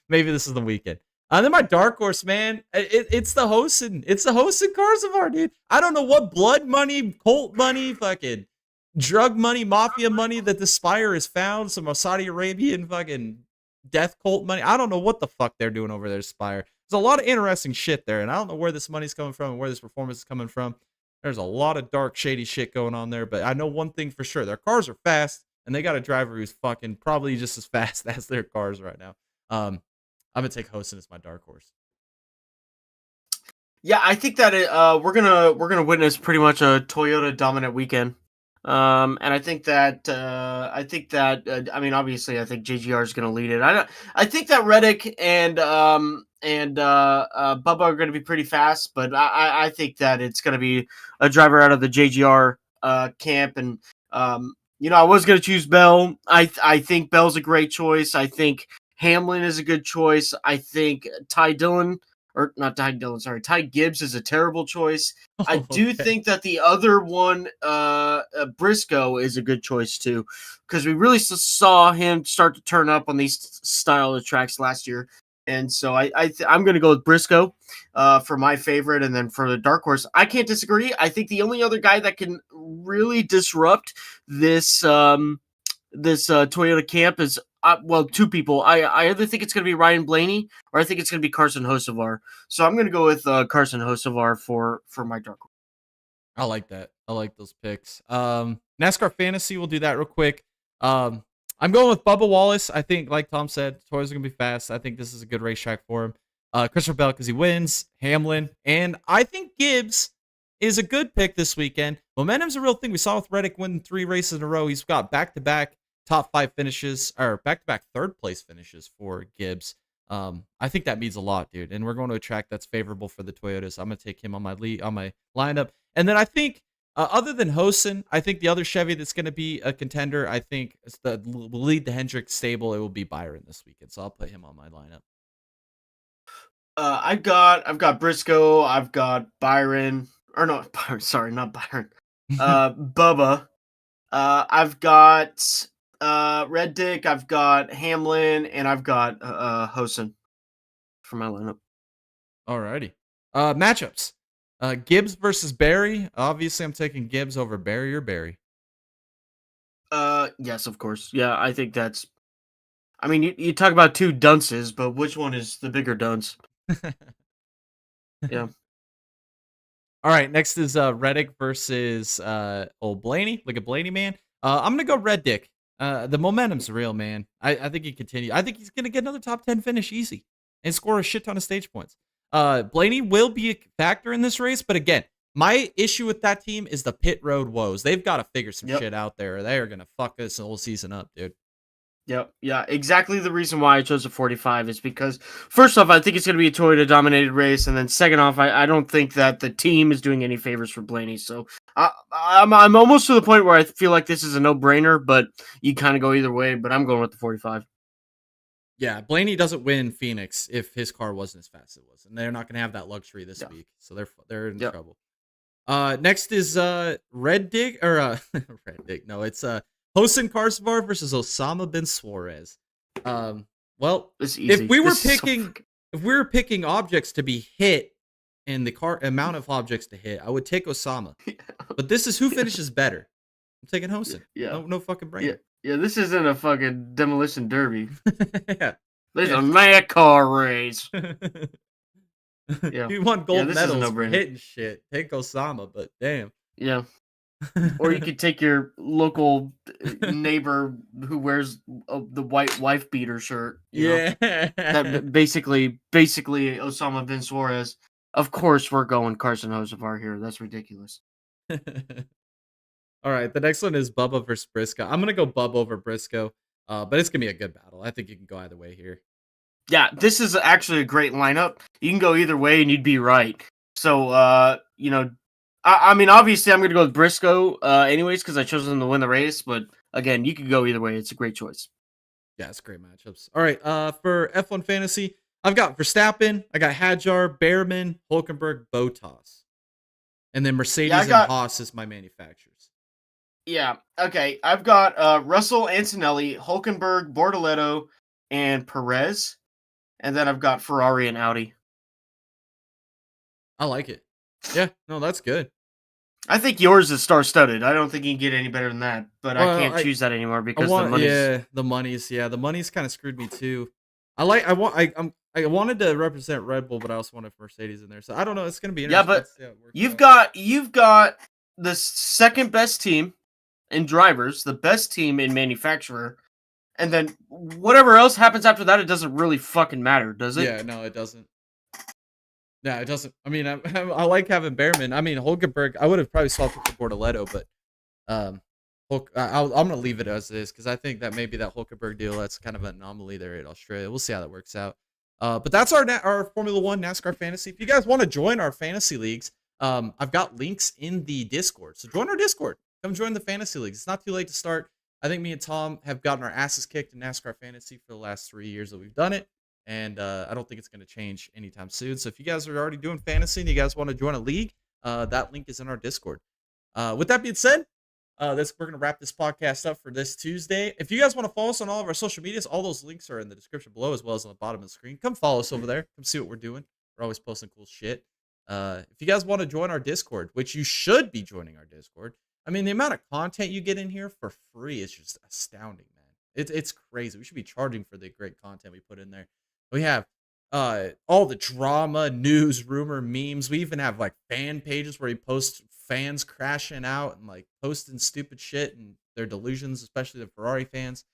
maybe this is the weekend. And then my dark horse, man, it's the Hosen. It's the Hosen Carzavar, dude. I don't know what blood money, cult money, fucking drug money, mafia money that the Spire has found. Some Saudi Arabian fucking death cult money. I don't know what the fuck they're doing over there, Spire. There's a lot of interesting shit there, and I don't know where this money's coming from and where this performance is coming from. There's a lot of dark, shady shit going on there, but I know one thing for sure: their cars are fast, and they got a driver who's fucking probably just as fast as their cars right now. I'm gonna take Hosen as my dark horse. Yeah, I think that we're gonna witness pretty much a Toyota dominant weekend. And I mean, obviously, I think JGR is gonna lead it. I think that Reddick and Bubba are gonna be pretty fast, but I think that it's gonna be a driver out of the JGR camp. And I was gonna choose Bell. I think Bell's a great choice. I think Hamlin is a good choice. I think Ty Dillon or not Ty Dillon, sorry, Ty Gibbs is a terrible choice. I Oh, do okay. think that the other one, Briscoe, is a good choice too, because we really saw him start to turn up on these style of tracks last year. And so I'm going to go with Briscoe for my favorite, and then for the dark horse, I can't disagree. I think the only other guy that can really disrupt this Toyota camp is two people. I either think it's going to be Ryan Blaney or I think it's going to be Carson Hocevar. So I'm going to go with Carson Hocevar for my dark horse. I like that. I like those picks. NASCAR fantasy, we'll do that real quick. I'm going with Bubba Wallace. I think, like Tom said, Toys are gonna be fast. I think this is a good racetrack for him. Christopher Bell because he wins. Hamlin, and I think Gibbs is a good pick this weekend. Momentum's a real thing. We saw with Reddick win 3 races in a row. He's got back-to-back top 5 finishes, or back-to-back third place finishes for Gibbs. I think that means a lot, dude. And we're going to a track that's favorable for the Toyotas. I'm gonna take him on my lineup. And then I think, other than Hosen, I think the other Chevy that's going to be a contender, I think will lead the Hendrick stable. It will be Byron this weekend, so I'll put him on my lineup. I've got Briscoe. I've got Byron. Or no, Byron, sorry, not Byron. Bubba. I've got Red Dick. I've got Hamlin, and I've got Hosen for my lineup. Alrighty. Matchups. Gibbs versus Barry. Obviously, I'm taking Gibbs over Barry or Barry. Yes, of course. Yeah, I think that's. I mean, you talk about two dunces, but which one is the bigger dunce? Yeah. All right, next is Reddick versus old Blaney. Look at Blaney, man. I'm gonna go Red Dick. The momentum's real, man. I think he continue. I think he's gonna get another top 10 finish easy and score a shit ton of stage points. Blaney will be a factor in this race, but again, my issue with that team is the pit road woes. They've got to figure some Yep. shit out there. They are gonna fuck this whole season up, dude. Yep. Yeah. Exactly. The reason why I chose a 45 is because first off, I think it's going to be a Toyota dominated race, and then second off, I don't think that the team is doing any favors for Blaney. So I'm almost to the point where I feel like this is a no brainer, but you kind of go either way. But I'm going with the 45. Yeah, Blaney doesn't win Phoenix if his car wasn't as fast as it was, and they're not gonna have that luxury this Yeah. week, so they're in Yep. trouble. Next is Red Dig or Red Dig. No, it's Hosen Karsavar versus Osama bin Suarez. Well, This is easy. if we were This is so picking freaking- if we were picking objects to be hit and the car amount of objects to hit, I would take Osama. But this is who finishes better. I'm taking Hosen. Yeah. No fucking Yeah. brainer. Yeah. This isn't a fucking demolition derby. Yeah. This is Yeah. a NASCAR race. Yeah. You want gold this is a medals for no-brainer. hitting shit. Take Osama, but damn. Yeah. Or you could take your local neighbor who wears the white wife beater shirt. You know? Yeah. That basically Osama bin Suarez. Of course, we're going Carson Hocevar here. That's ridiculous. All right, the next one is Bubba versus Briscoe. I'm gonna go Bubba over Briscoe, but it's gonna be a good battle. I think you can go either way here. Yeah, this is actually a great lineup. You can go either way and you'd be right. So, I mean, obviously, I'm going to go with Briscoe anyways because I chose him to win the race. But again, you could go either way. It's a great choice. Yeah, it's great matchups. All right, for F1 Fantasy, I've got Verstappen, I got Hadjar, Behrman, Hulkenberg, Bottas, and then Mercedes and Haas is my manufacturers. Yeah. Okay. I've got Russell, Antonelli, Hulkenberg, Bortoletto, and Perez. And then I've got Ferrari and Audi. I like it. Yeah, no, that's good. I think yours is star-studded. I don't think you can get any better than that, but I Well, can't choose that anymore I because the want money's. the money's kind of screwed me too. I wanted to represent Red Bull, but I also wanted Mercedes in there. So I don't know. It's gonna be Yeah, interesting. but Let's see how it works you've out. got you've got the second best team in drivers, the best team in manufacturer, and then whatever else happens after that, it doesn't really fucking matter, does it? Yeah, no, it doesn't. Yeah, it doesn't. I mean, I like having Behrman. I mean, Hulkenberg. I would have probably swapped it for Bortoletto, but I'm gonna leave it as is because I think that maybe that Hulkenberg deal that's kind of an anomaly there in Australia. We'll see how that works out. But that's our Formula One NASCAR fantasy. If you guys want to join our fantasy leagues, I've got links in the Discord. So join our Discord. Come join the fantasy leagues. It's not too late to start. I think me and Tom have gotten our asses kicked in NASCAR fantasy for the last 3 years that we've done it. And I don't think it's going to change anytime soon. So if you guys are already doing fantasy and you guys want to join a league, that link is in our Discord. With that being said, we're gonna wrap this podcast up for this Tuesday. If you guys want to follow us on all of our social medias, all those links are in the description below as well as on the bottom of the screen. Come follow us over there. Come see what we're doing. We're always posting cool shit. If you guys want to join our Discord, which you should be joining our Discord, I mean the amount of content you get in here for free is just astounding, man. It's crazy. We should be charging for the great content we put in there. We have all the drama, news, rumor, memes. We even have like fan pages where we post fans crashing out and like posting stupid shit and their delusions, especially the Ferrari fans.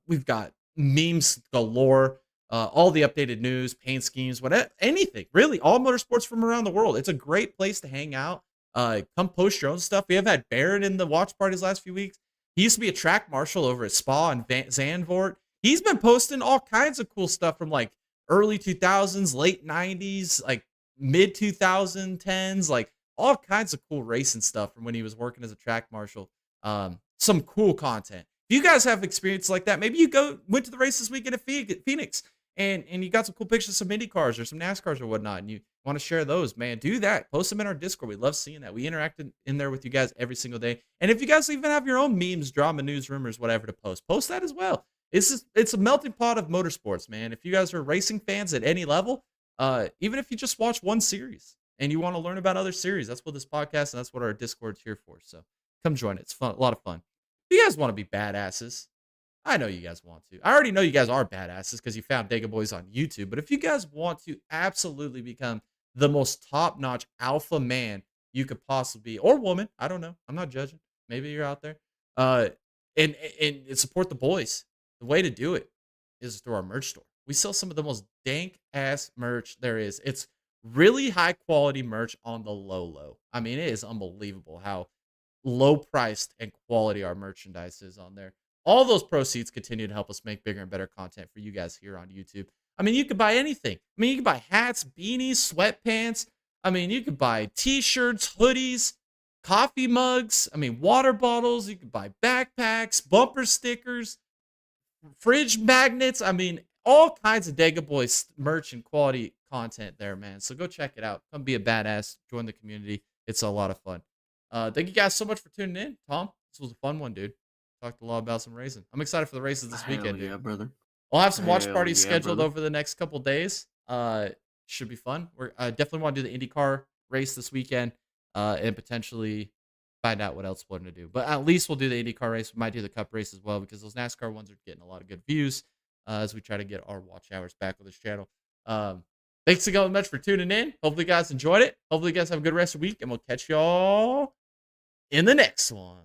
We've got memes galore, all the updated news, paint schemes, whatever, anything really, all motorsports from around the world. It's a great place to hang out. Come post your own stuff. We have had Barrett in the watch parties last few weeks. He used to be a track marshal over at Spa and Zandvoort. He's been posting all kinds of cool stuff from like early 2000s, late 90s, like mid 2010s, like all kinds of cool racing stuff from when he was working as a track marshal. Some cool content. If you guys have experience like that, maybe you went to the race this weekend at Phoenix and you got some cool pictures of some IndyCars or some NASCARs or whatnot, and you want to share those, man, do that. Post them in our Discord. We love seeing that. We interact in there with you guys every single day. And if you guys even have your own memes, drama, news, rumors, whatever to post that as well. It's a melting pot of motorsports, man. If you guys are racing fans at any level, even if you just watch one series and you want to learn about other series, that's what this podcast and that's what our Discord's here for. So come join it. It's fun, a lot of fun. If you guys want to be badasses, I know you guys want to. I already know you guys are badasses because you found Dega Boys on YouTube. But if you guys want to absolutely become the most top-notch alpha man you could possibly be, or woman, I don't know. I'm not judging. Maybe you're out there. And support the boys. The way to do it is through our merch store. We sell some of the most dank ass merch there is. It's really high quality merch on the low. I mean, it is unbelievable how low priced and quality our merchandise is on there. All those proceeds continue to help us make bigger and better content for you guys here on YouTube. I mean, you could buy anything. I mean, you could buy hats, beanies, sweatpants. I mean, you could buy t-shirts, hoodies, coffee mugs. I mean, water bottles. You could buy backpacks, bumper stickers, fridge magnets. I mean, all kinds of Dega Boys merch and quality content there, man. So go check it out. Come be a badass. Join the community. It's a lot of fun. Thank you guys so much for tuning in. Tom, this was a fun one, dude. Talked a lot about some racing. I'm excited for the races this weekend, dude. Yeah, brother. I'll have some watch parties Yeah, scheduled brother. over the next couple days. Should be fun. I definitely want to do the IndyCar race this weekend, and potentially find out what else we're going to do. But at least we'll do the IndyCar race. We might do the Cup race as well because those NASCAR ones are getting a lot of good views as we try to get our watch hours back on this channel. Thanks again so much for tuning in. Hopefully you guys enjoyed it. Hopefully you guys have a good rest of the week, and we'll catch y'all in the next one.